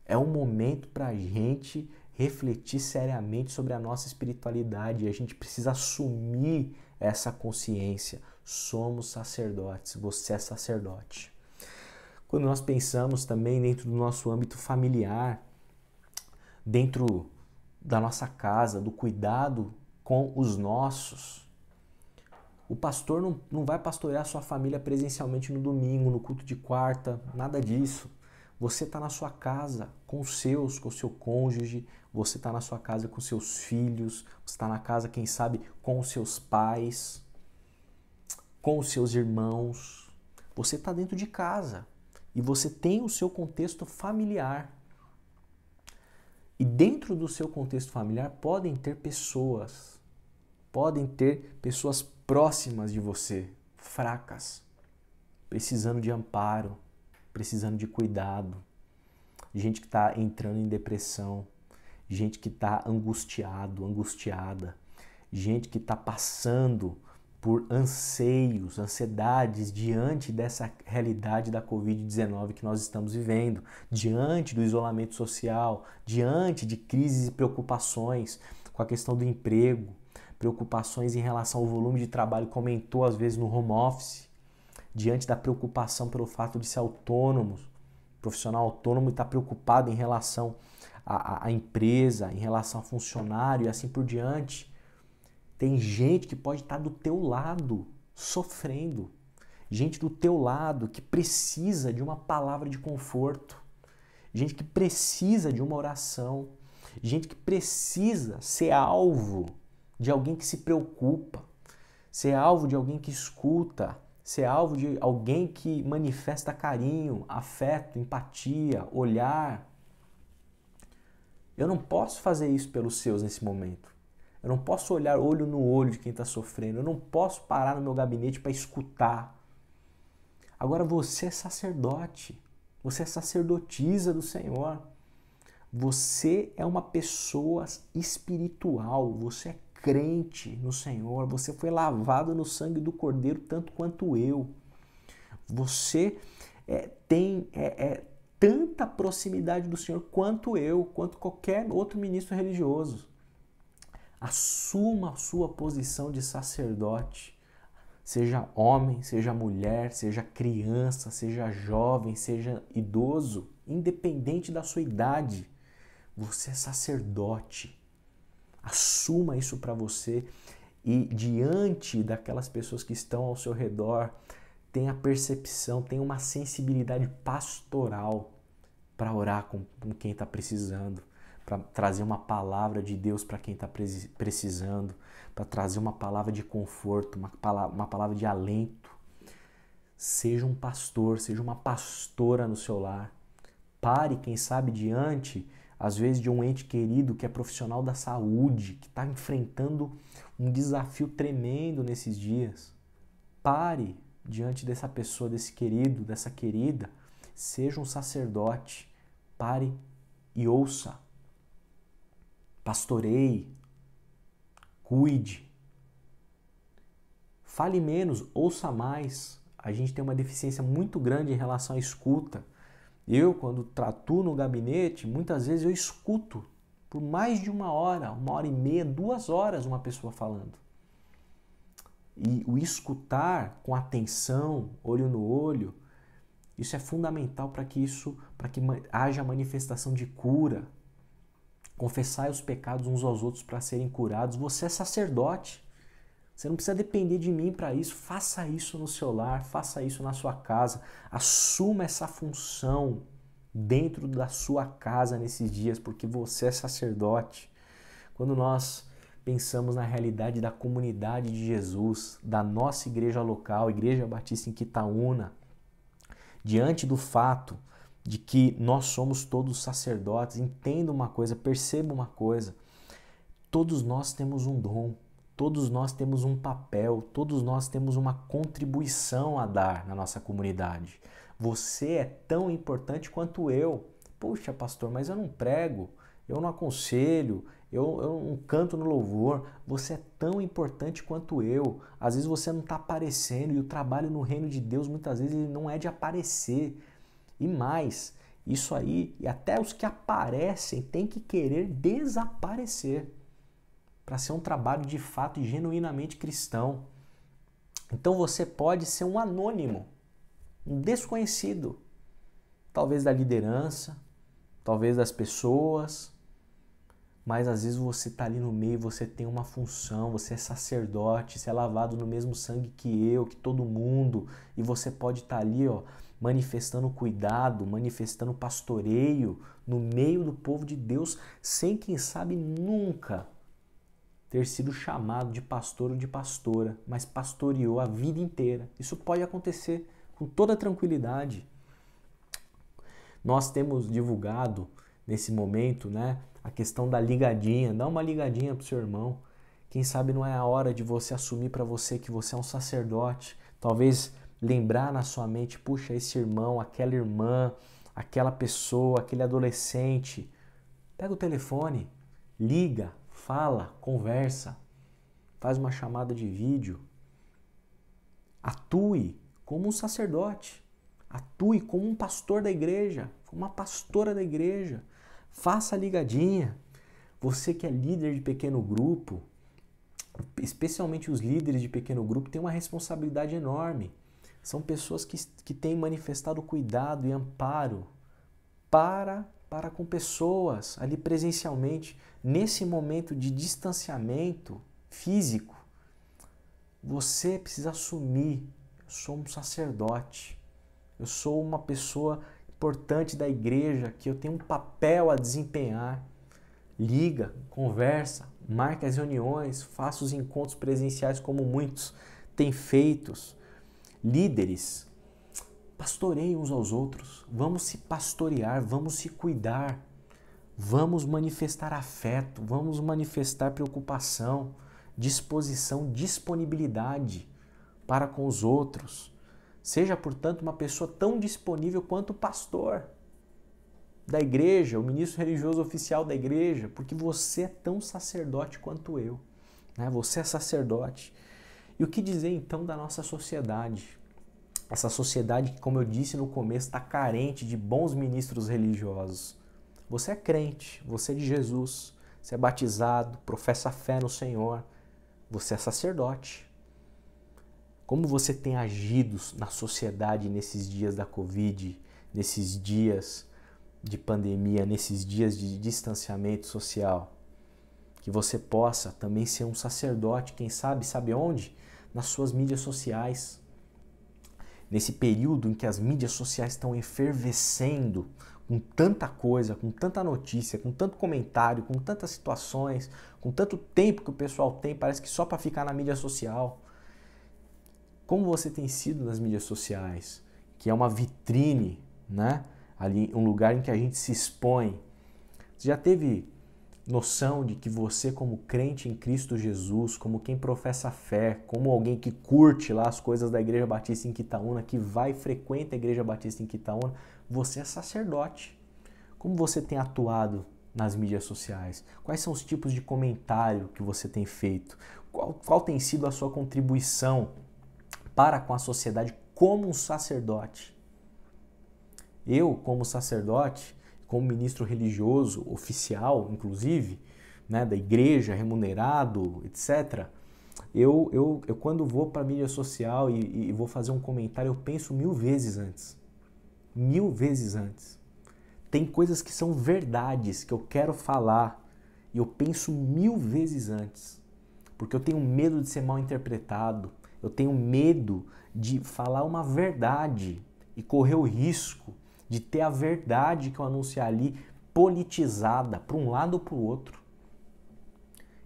Speaker 1: É um momento para a gente refletir seriamente sobre a nossa espiritualidade. E a gente precisa assumir essa consciência. Somos sacerdotes, você é sacerdote. Quando nós pensamos também dentro do nosso âmbito familiar, dentro da nossa casa, do cuidado com os nossos, o pastor não vai pastorear sua família presencialmente no domingo, no culto de quarta, nada disso. Você está na sua casa com os seus, com o seu cônjuge, você está na sua casa com seus filhos, você está na casa, quem sabe, com os seus pais, com os seus irmãos. Você está dentro de casa e você tem o seu contexto familiar. E dentro do seu contexto familiar podem ter pessoas próximas de você, fracas, precisando de amparo, precisando de cuidado, gente que está entrando em depressão, gente que está angustiado, angustiada, gente que está passando por anseios, ansiedades diante dessa realidade da Covid-19 que nós estamos vivendo, diante do isolamento social, diante de crises e preocupações com a questão do emprego, preocupações em relação ao volume de trabalho que aumentou às vezes no home office, diante da preocupação pelo fato de ser autônomos, profissional autônomo e estar preocupado em relação à empresa, em relação a funcionário e assim por diante. Tem gente que pode estar do teu lado, sofrendo. Gente do teu lado que precisa de uma palavra de conforto. Gente que precisa de uma oração. Gente que precisa ser alvo de alguém que se preocupa. Ser alvo de alguém que escuta. Ser alvo de alguém que manifesta carinho, afeto, empatia, olhar. Eu não posso fazer isso pelos seus nesse momento. Eu não posso olhar olho no olho de quem está sofrendo. Eu não posso parar no meu gabinete para escutar. Agora você é sacerdote. Você é sacerdotisa do Senhor. Você é uma pessoa espiritual. Você é crente no Senhor. Você foi lavado no sangue do Cordeiro tanto quanto eu. Você tem tanta proximidade do Senhor quanto eu, quanto qualquer outro ministro religioso. Assuma a sua posição de sacerdote, seja homem, seja mulher, seja criança, seja jovem, seja idoso, independente da sua idade, você é sacerdote. Assuma isso para você e diante daquelas pessoas que estão ao seu redor, tenha percepção, tenha uma sensibilidade pastoral para orar com quem está precisando, para trazer uma palavra de Deus para quem está precisando, para trazer uma palavra de conforto, uma palavra de alento. Seja um pastor, seja uma pastora no seu lar. Pare, quem sabe, diante, às vezes, de um ente querido que é profissional da saúde, que está enfrentando um desafio tremendo nesses dias. Pare diante dessa pessoa, desse querido, dessa querida. Seja um sacerdote. Pare e ouça. Pastoreie, cuide, fale menos, ouça mais. A gente tem uma deficiência muito grande em relação à escuta. Eu, quando atuo no gabinete, muitas vezes eu escuto por mais de uma hora e meia, 2 horas uma pessoa falando. E o escutar com atenção, olho no olho, isso é fundamental para que haja manifestação de cura. Confessai os pecados uns aos outros para serem curados. Você é sacerdote. Você não precisa depender de mim para isso. Faça isso no seu lar, faça isso na sua casa. Assuma essa função dentro da sua casa nesses dias, porque você é sacerdote. Quando nós pensamos na realidade da comunidade de Jesus, da nossa igreja local, Igreja Batista em Quitaúna, diante do fato de que nós somos todos sacerdotes, entenda uma coisa, perceba uma coisa, todos nós temos um dom, todos nós temos um papel, todos nós temos uma contribuição a dar na nossa comunidade. Você é tão importante quanto eu. Poxa, pastor, mas eu não prego, eu não aconselho, eu não canto no louvor. Você é tão importante quanto eu. Às vezes você não está aparecendo e o trabalho no reino de Deus muitas vezes ele não é de aparecer. E mais, isso aí, e até os que aparecem têm que querer desaparecer para ser um trabalho de fato e genuinamente cristão. Então você pode ser um anônimo, um desconhecido, talvez da liderança, talvez das pessoas, mas às vezes você está ali no meio, você tem uma função, você é sacerdote, você é lavado no mesmo sangue que eu, que todo mundo, e você pode estar ali, manifestando cuidado, manifestando pastoreio no meio do povo de Deus, sem, quem sabe, nunca ter sido chamado de pastor ou de pastora, mas pastoreou a vida inteira. Isso pode acontecer com toda tranquilidade. Nós temos divulgado nesse momento, né, a questão da ligadinha. Dá uma ligadinha pro seu irmão. Quem sabe não é a hora de você assumir para você que você é um sacerdote. Talvez lembrar na sua mente, puxa, esse irmão, aquela irmã, aquela pessoa, aquele adolescente. Pega o telefone, liga, fala, conversa, faz uma chamada de vídeo. Atue como um sacerdote. Atue como um pastor da igreja, como uma pastora da igreja. Faça a ligadinha. Você que é líder de pequeno grupo, especialmente os líderes de pequeno grupo, têm uma responsabilidade enorme. São pessoas que têm manifestado cuidado e amparo para com pessoas ali presencialmente. Nesse momento de distanciamento físico, você precisa assumir: eu sou um sacerdote, eu sou uma pessoa importante da igreja, que eu tenho um papel a desempenhar. Liga, conversa, marque as reuniões, faça os encontros presenciais como muitos têm feito. Líderes, pastoreiem uns aos outros, vamos se pastorear, vamos se cuidar, vamos manifestar afeto, vamos manifestar preocupação, disposição, disponibilidade para com os outros. Seja, portanto, uma pessoa tão disponível quanto o pastor da igreja, o ministro religioso oficial da igreja, porque você é tão sacerdote quanto eu, né? Você é sacerdote. E o que dizer então da nossa sociedade? Essa sociedade que, como eu disse no começo, está carente de bons ministros religiosos. Você é crente, você é de Jesus, você é batizado, professa fé no Senhor, você é sacerdote. Como você tem agido na sociedade nesses dias da Covid, nesses dias de pandemia, nesses dias de distanciamento social? Que você possa também ser um sacerdote, quem sabe onde? Nas suas mídias sociais. Nesse período em que as mídias sociais estão efervescendo com tanta coisa, com tanta notícia, com tanto comentário, com tantas situações, com tanto tempo que o pessoal tem, parece que só para ficar na mídia social. Como você tem sido nas mídias sociais? Que é uma vitrine, né? Ali, um lugar em que a gente se expõe. Você já teve noção de que você, como crente em Cristo Jesus, como quem professa fé, como alguém que curte lá as coisas da Igreja Batista em Quitaúna, que vai e frequenta a Igreja Batista em Quitaúna, você é sacerdote. Como você tem atuado nas mídias sociais? Quais são os tipos de comentário que você tem feito? Qual tem sido a sua contribuição para com a sociedade como um sacerdote? Eu, como sacerdote, como ministro religioso, oficial, inclusive, né, da igreja, remunerado, etc., eu quando vou para a mídia social e vou fazer um comentário, eu penso 1000 vezes antes. 1000 vezes antes. Tem coisas que são verdades que eu quero falar e eu penso 1000 vezes antes. Porque eu tenho medo de ser mal interpretado, eu tenho medo de falar uma verdade e correr o risco de ter a verdade que eu anunciar ali politizada para um lado ou para o outro.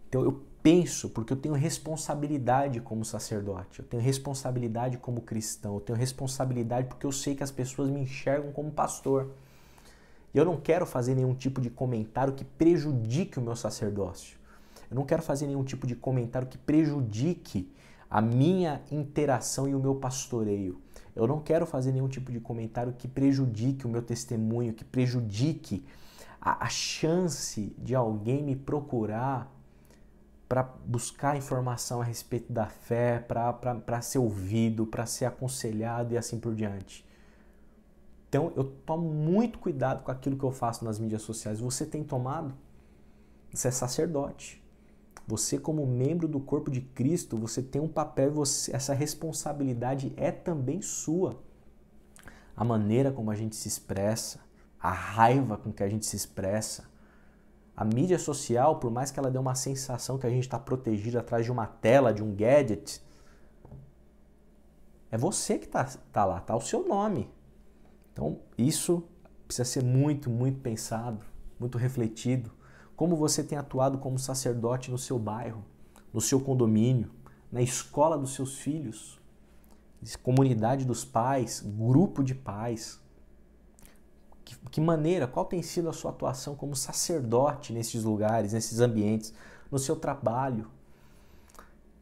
Speaker 1: Então eu penso, porque eu tenho responsabilidade como sacerdote, eu tenho responsabilidade como cristão, eu tenho responsabilidade porque eu sei que as pessoas me enxergam como pastor. E eu não quero fazer nenhum tipo de comentário que prejudique o meu sacerdócio. Eu não quero fazer nenhum tipo de comentário que prejudique a minha interação e o meu pastoreio. Eu não quero fazer nenhum tipo de comentário que prejudique o meu testemunho, que prejudique a chance de alguém me procurar para buscar informação a respeito da fé, para ser ouvido, para ser aconselhado e assim por diante. Então eu tomo muito cuidado com aquilo que eu faço nas mídias sociais. Você tem tomado? Você é sacerdote. Você, como membro do corpo de Cristo, você tem um papel, essa responsabilidade é também sua. A maneira como a gente se expressa, a raiva com que a gente se expressa. A mídia social, por mais que ela dê uma sensação que a gente está protegido atrás de uma tela, de um gadget, é você que está lá, está o seu nome. Então, isso precisa ser muito, muito pensado, muito refletido. Como você tem atuado como sacerdote no seu bairro, no seu condomínio, na escola dos seus filhos, comunidade dos pais, grupo de pais. Que maneira, qual tem sido a sua atuação como sacerdote nesses lugares, nesses ambientes, no seu trabalho?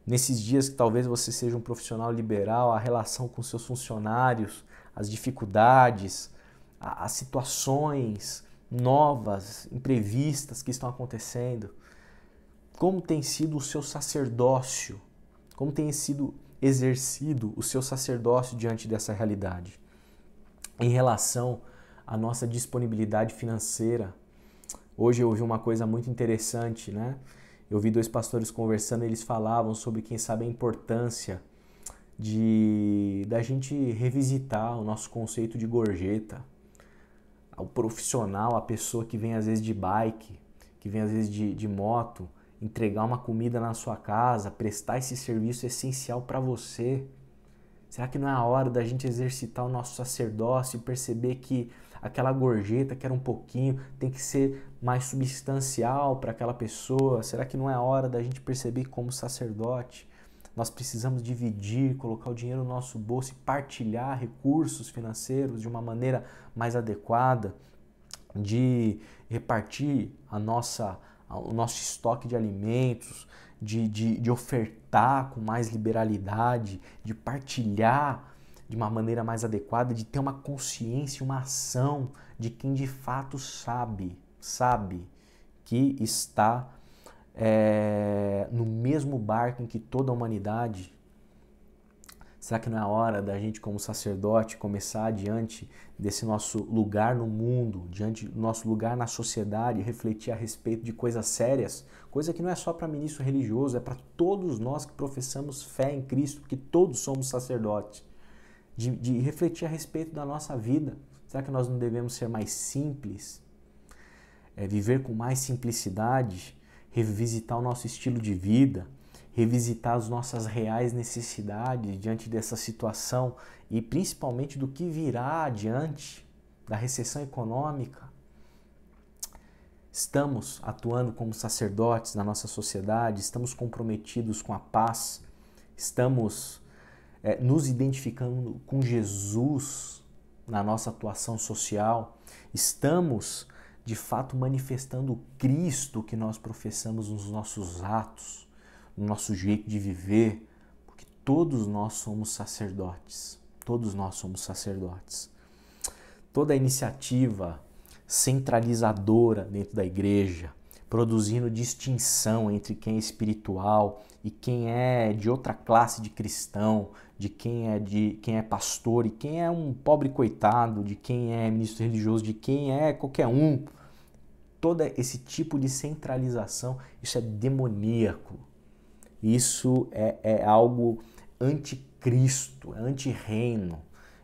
Speaker 1: Nesses dias que talvez você seja um profissional liberal, a relação com seus funcionários, as dificuldades, as situações novas, imprevistas que estão acontecendo. Como tem sido o seu sacerdócio? Como tem sido exercido o seu sacerdócio diante dessa realidade? Em relação à nossa disponibilidade financeira, hoje eu ouvi uma coisa muito interessante, né? Eu vi dois pastores conversando, eles falavam sobre, quem sabe, a importância da gente revisitar o nosso conceito de gorjeta. O profissional, a pessoa que vem às vezes de bike, que vem às vezes de moto, entregar uma comida na sua casa, prestar esse serviço essencial para você. Será que não é a hora da gente exercitar o nosso sacerdócio e perceber que aquela gorjeta, que era um pouquinho, tem que ser mais substancial para aquela pessoa? Será que não é a hora da gente perceber que, como sacerdote, nós precisamos dividir, colocar o dinheiro no nosso bolso e partilhar recursos financeiros de uma maneira mais adequada, de repartir o nosso estoque de alimentos, de ofertar com mais liberalidade, de partilhar de uma maneira mais adequada, de ter uma consciência, uma ação de quem de fato sabe que está no mesmo barco em que toda a humanidade. Será que não é a hora da gente, como sacerdote, começar diante desse nosso lugar no mundo, diante do nosso lugar na sociedade, refletir a respeito de coisas sérias? Coisa que não é só para ministro religioso, é para todos nós que professamos fé em Cristo, porque todos somos sacerdotes. De refletir a respeito da nossa vida. Será que nós não devemos ser mais simples? Viver com mais simplicidade? Revisitar o nosso estilo de vida? Revisitar as nossas reais necessidades diante dessa situação e principalmente do que virá diante da recessão econômica? Estamos atuando como sacerdotes na nossa sociedade, estamos comprometidos com a paz, estamos nos identificando com Jesus na nossa atuação social, estamos de fato manifestando o Cristo que nós professamos nos nossos atos, no nosso jeito de viver, porque todos nós somos sacerdotes, todos nós somos sacerdotes. Toda a iniciativa centralizadora dentro da igreja, produzindo distinção entre quem é espiritual e quem é de outra classe de cristão, de quem é pastor e quem é um pobre coitado, de quem é ministro religioso, de quem é qualquer um. Todo esse tipo de centralização, isso é demoníaco. Isso é algo anticristo, antirreino.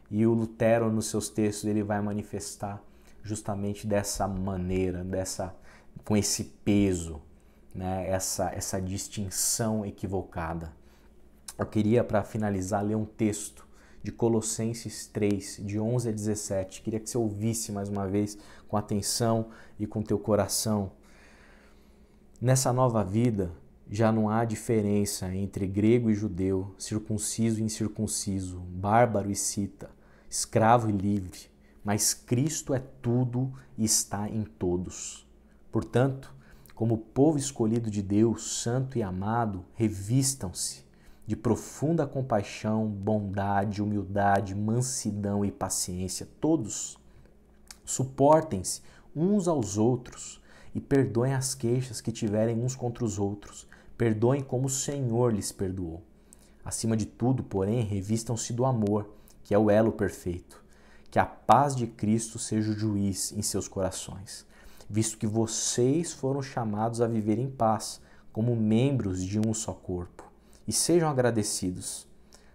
Speaker 1: E o Lutero, nos seus textos, ele vai manifestar justamente dessa maneira, com esse peso, né? essa distinção equivocada. Eu queria, para finalizar, ler um texto de Colossenses 3, de 11 a 17. Queria que você ouvisse mais uma vez com atenção e com teu coração. Nessa nova vida, já não há diferença entre grego e judeu, circunciso e incircunciso, bárbaro e cita, escravo e livre, mas Cristo é tudo e está em todos. Portanto, como povo escolhido de Deus, santo e amado, revistam-se de profunda compaixão, bondade, humildade, mansidão e paciência. Todos suportem-se uns aos outros e perdoem as queixas que tiverem uns contra os outros. Perdoem como o Senhor lhes perdoou. Acima de tudo, porém, revistam-se do amor, que é o elo perfeito. Que a paz de Cristo seja o juiz em seus corações, visto que vocês foram chamados a viver em paz, como membros de um só corpo. E sejam agradecidos.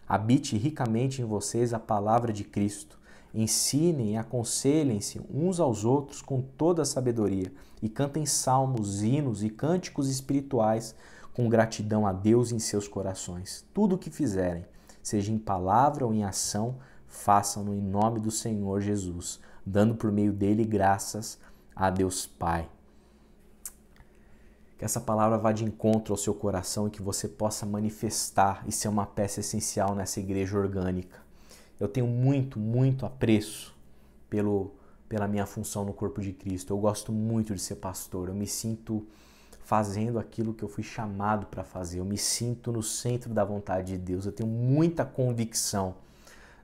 Speaker 1: Habite ricamente em vocês a palavra de Cristo. Ensinem e aconselhem-se uns aos outros com toda a sabedoria e cantem salmos, hinos e cânticos espirituais com gratidão a Deus em seus corações. Tudo o que fizerem, seja em palavra ou em ação, façam-no em nome do Senhor Jesus, dando por meio dele graças a Deus Pai. Que essa palavra vá de encontro ao seu coração e que você possa manifestar e ser uma peça essencial nessa igreja orgânica. Eu tenho muito apreço pela minha função no corpo de Cristo. Eu gosto muito de ser pastor. Eu me sinto fazendo aquilo que eu fui chamado para fazer. Eu me sinto no centro da vontade de Deus. Eu tenho muita convicção,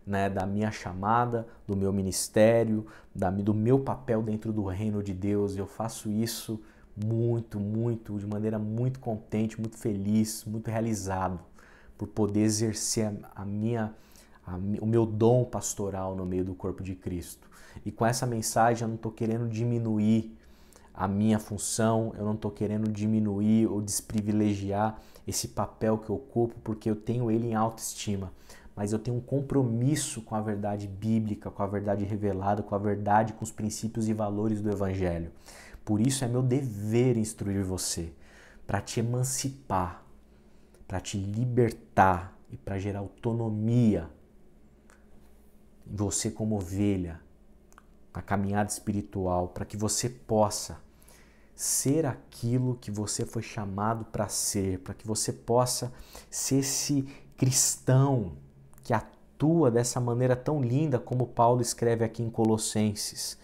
Speaker 1: né, da minha chamada, do meu ministério, do meu papel dentro do reino de Deus. Eu faço isso de maneira muito contente, muito feliz, muito realizado por poder exercer o meu dom pastoral no meio do corpo de Cristo. E com essa mensagem eu não estou querendo diminuir a minha função, eu não estou querendo diminuir ou desprivilegiar esse papel que eu ocupo, porque eu tenho ele em autoestima, mas eu tenho um compromisso com a verdade bíblica, com a verdade revelada, com a verdade, com os princípios e valores do Evangelho. Por isso é meu dever instruir você, para te emancipar, para te libertar e para gerar autonomia em você como ovelha, na caminhada espiritual, para que você possa ser aquilo que você foi chamado para ser, para que você possa ser esse cristão que atua dessa maneira tão linda como Paulo escreve aqui em Colossenses,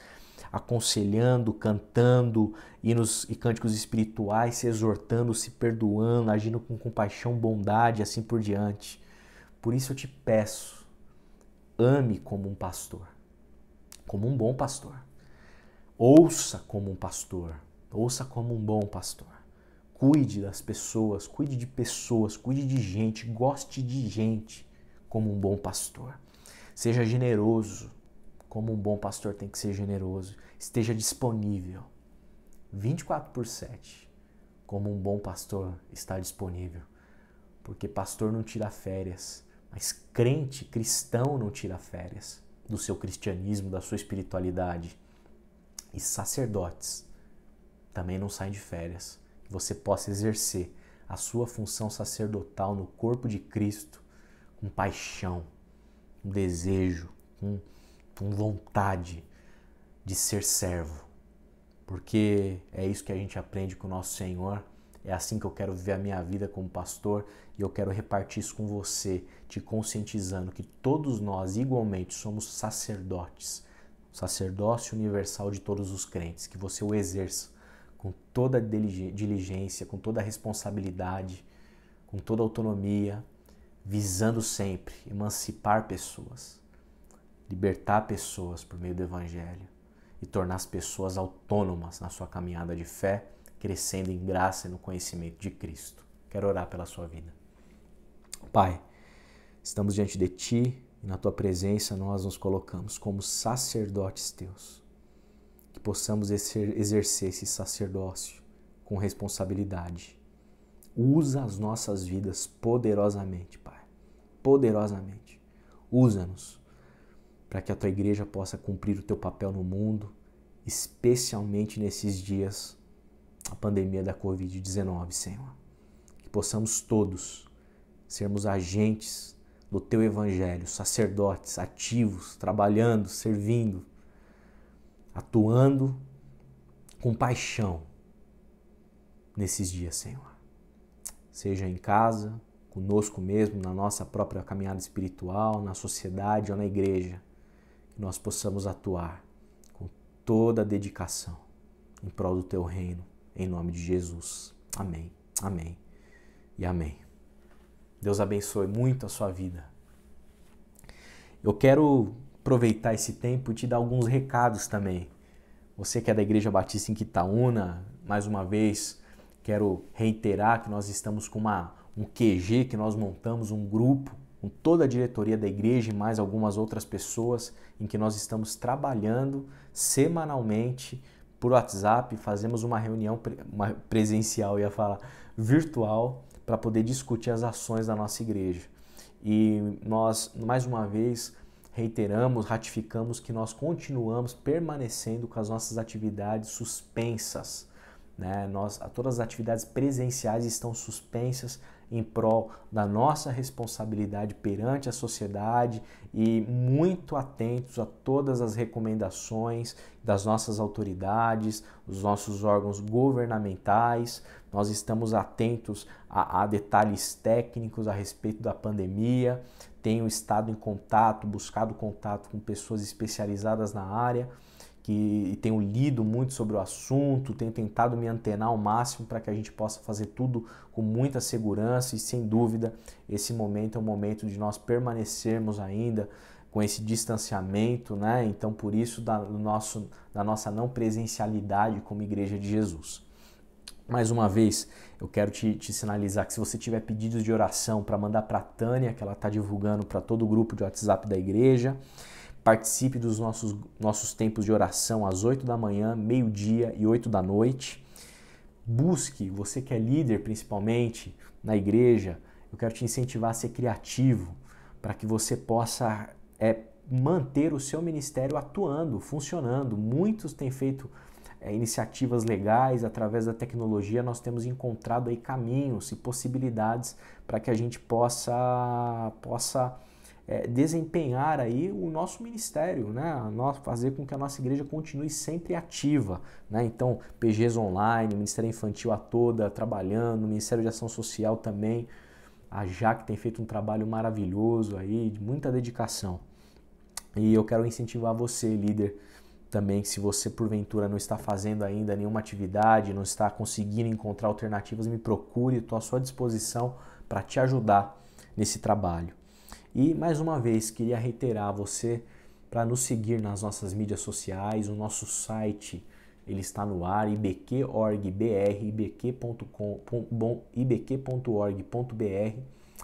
Speaker 1: aconselhando, cantando hinos e cânticos espirituais, se exortando, se perdoando, agindo com compaixão, bondade, assim por diante. Por isso eu te peço, ame como um pastor, como um bom pastor. Ouça como um pastor, ouça como um bom pastor. Cuide das pessoas, cuide de gente, goste de gente como um bom pastor. Seja generoso, como um bom pastor tem que ser generoso. Esteja disponível 24/7, como um bom pastor está disponível. Porque pastor não tira férias, mas crente, cristão não tira férias do seu cristianismo, da sua espiritualidade. E sacerdotes também não saem de férias. Que você possa exercer a sua função sacerdotal no corpo de Cristo com paixão, com desejo, com vontade de ser servo. Porque é isso que a gente aprende com o nosso Senhor. É assim que eu quero viver a minha vida como pastor e eu quero repartir isso com você, te conscientizando que todos nós igualmente somos sacerdotes, sacerdócio universal de todos os crentes, que você o exerça com toda diligência, com toda responsabilidade, com toda autonomia, visando sempre emancipar pessoas, libertar pessoas por meio do Evangelho e tornar as pessoas autônomas na sua caminhada de fé, crescendo em graça e no conhecimento de Cristo. Quero orar pela sua vida. Pai, estamos diante de Ti e na Tua presença nós nos colocamos como sacerdotes Teus. Que possamos exercer esse sacerdócio com responsabilidade. Usa as nossas vidas poderosamente, Pai. Poderosamente. Usa-nos para que a Tua igreja possa cumprir o Teu papel no mundo, especialmente nesses dias a pandemia da Covid-19, Senhor. Que possamos todos sermos agentes do Teu Evangelho, sacerdotes ativos, trabalhando, servindo, atuando com paixão nesses dias, Senhor. Seja em casa, conosco mesmo, na nossa própria caminhada espiritual, na sociedade ou na igreja, que nós possamos atuar com toda a dedicação em prol do Teu reino. Em nome de Jesus. Amém, amém e amém. Deus abençoe muito a sua vida. Eu quero aproveitar esse tempo e te dar alguns recados também. Você que é da Igreja Batista em Quitaúna, mais uma vez, quero reiterar que nós estamos com um QG que nós montamos, um grupo com toda a diretoria da igreja e mais algumas outras pessoas, em que nós estamos trabalhando semanalmente por WhatsApp, fazemos uma reunião presencial, virtual, para poder discutir as ações da nossa igreja. E nós, mais uma vez, reiteramos, ratificamos que nós continuamos permanecendo com as nossas atividades suspensas, né? Todas as atividades presenciais estão suspensas em prol da nossa responsabilidade perante a sociedade e muito atentos a todas as recomendações das nossas autoridades, dos nossos órgãos governamentais. Nós estamos atentos a detalhes técnicos a respeito da pandemia, tenho estado em contato, buscado contato com pessoas especializadas na área, que tenho lido muito sobre o assunto, tenho tentado me antenar ao máximo para que a gente possa fazer tudo com muita segurança e, sem dúvida, esse momento é um momento de nós permanecermos ainda com esse distanciamento, né? Então, por isso, da nossa não presencialidade como Igreja de Jesus. Mais uma vez, eu quero te sinalizar que se você tiver pedidos de oração para mandar para a Tânia, que ela está divulgando para todo o grupo de WhatsApp da igreja, participe dos nossos tempos de oração às 8 da manhã, meio-dia e 8 da noite. Busque, você que é líder principalmente na igreja, eu quero te incentivar a ser criativo para que você possa manter o seu ministério atuando, funcionando. Muitos têm feito iniciativas legais, através da tecnologia nós temos encontrado aí caminhos e possibilidades para que a gente possa desempenhar aí o nosso ministério, né? Fazer com que a nossa igreja continue sempre ativa, né? Então, PGs online, Ministério Infantil a toda trabalhando, Ministério de Ação Social também, a Jaque tem feito um trabalho maravilhoso aí, de muita dedicação. E eu quero incentivar você, líder, também, que se você porventura não está fazendo ainda nenhuma atividade, não está conseguindo encontrar alternativas, me procure, estou à sua disposição para te ajudar nesse trabalho. E mais uma vez, queria reiterar a você para nos seguir nas nossas mídias sociais, o nosso site ele está no ar, ibq.org.br, ibq.org.br,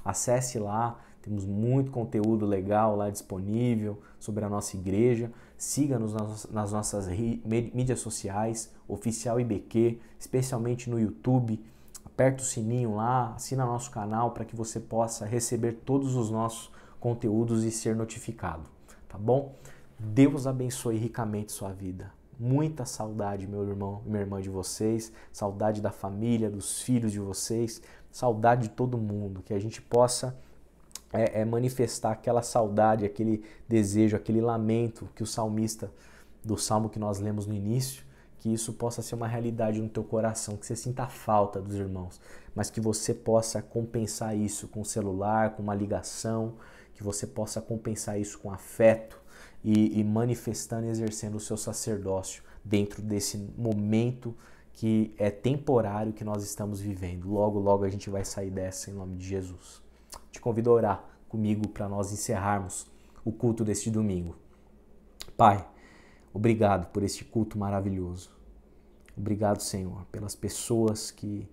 Speaker 1: acesse lá, temos muito conteúdo legal lá disponível sobre a nossa igreja. Siga-nos nas nossas mídias sociais, Oficial IBQ, especialmente no YouTube. Aperta o sininho lá, assina nosso canal para que você possa receber todos os nossos conteúdos e ser notificado, tá bom? Deus abençoe ricamente sua vida. Muita saudade, meu irmão e minha irmã, de vocês, saudade da família, dos filhos de vocês, saudade de todo mundo, que a gente possa manifestar aquela saudade, aquele desejo, aquele lamento que o salmista, do salmo que nós lemos no início, que isso possa ser uma realidade no teu coração, que você sinta a falta dos irmãos, mas que você possa compensar isso com o celular, com uma ligação, que você possa compensar isso com afeto e manifestando e exercendo o seu sacerdócio dentro desse momento que é temporário que nós estamos vivendo. Logo, logo a gente vai sair dessa em nome de Jesus. Te convido a orar comigo para nós encerrarmos o culto deste domingo. Pai, obrigado por este culto maravilhoso. Obrigado, Senhor, pelas pessoas que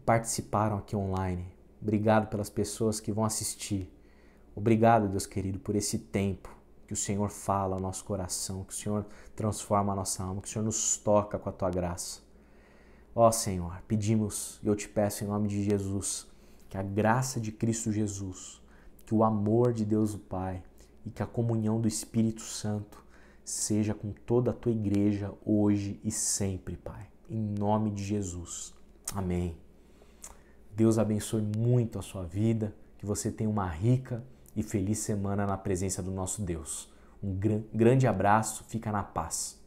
Speaker 1: participaram aqui online. Obrigado pelas pessoas que vão assistir. Obrigado, Deus querido, por esse tempo que o Senhor fala ao nosso coração, que o Senhor transforma a nossa alma, que o Senhor nos toca com a Tua graça. Ó Senhor, pedimos e eu te peço em nome de Jesus, que a graça de Cristo Jesus, que o amor de Deus o Pai e que a comunhão do Espírito Santo seja com toda a Tua igreja hoje e sempre, Pai. Em nome de Jesus. Amém. Deus abençoe muito a sua vida, que você tenha uma rica e feliz semana na presença do nosso Deus. Um grande abraço, fica na paz.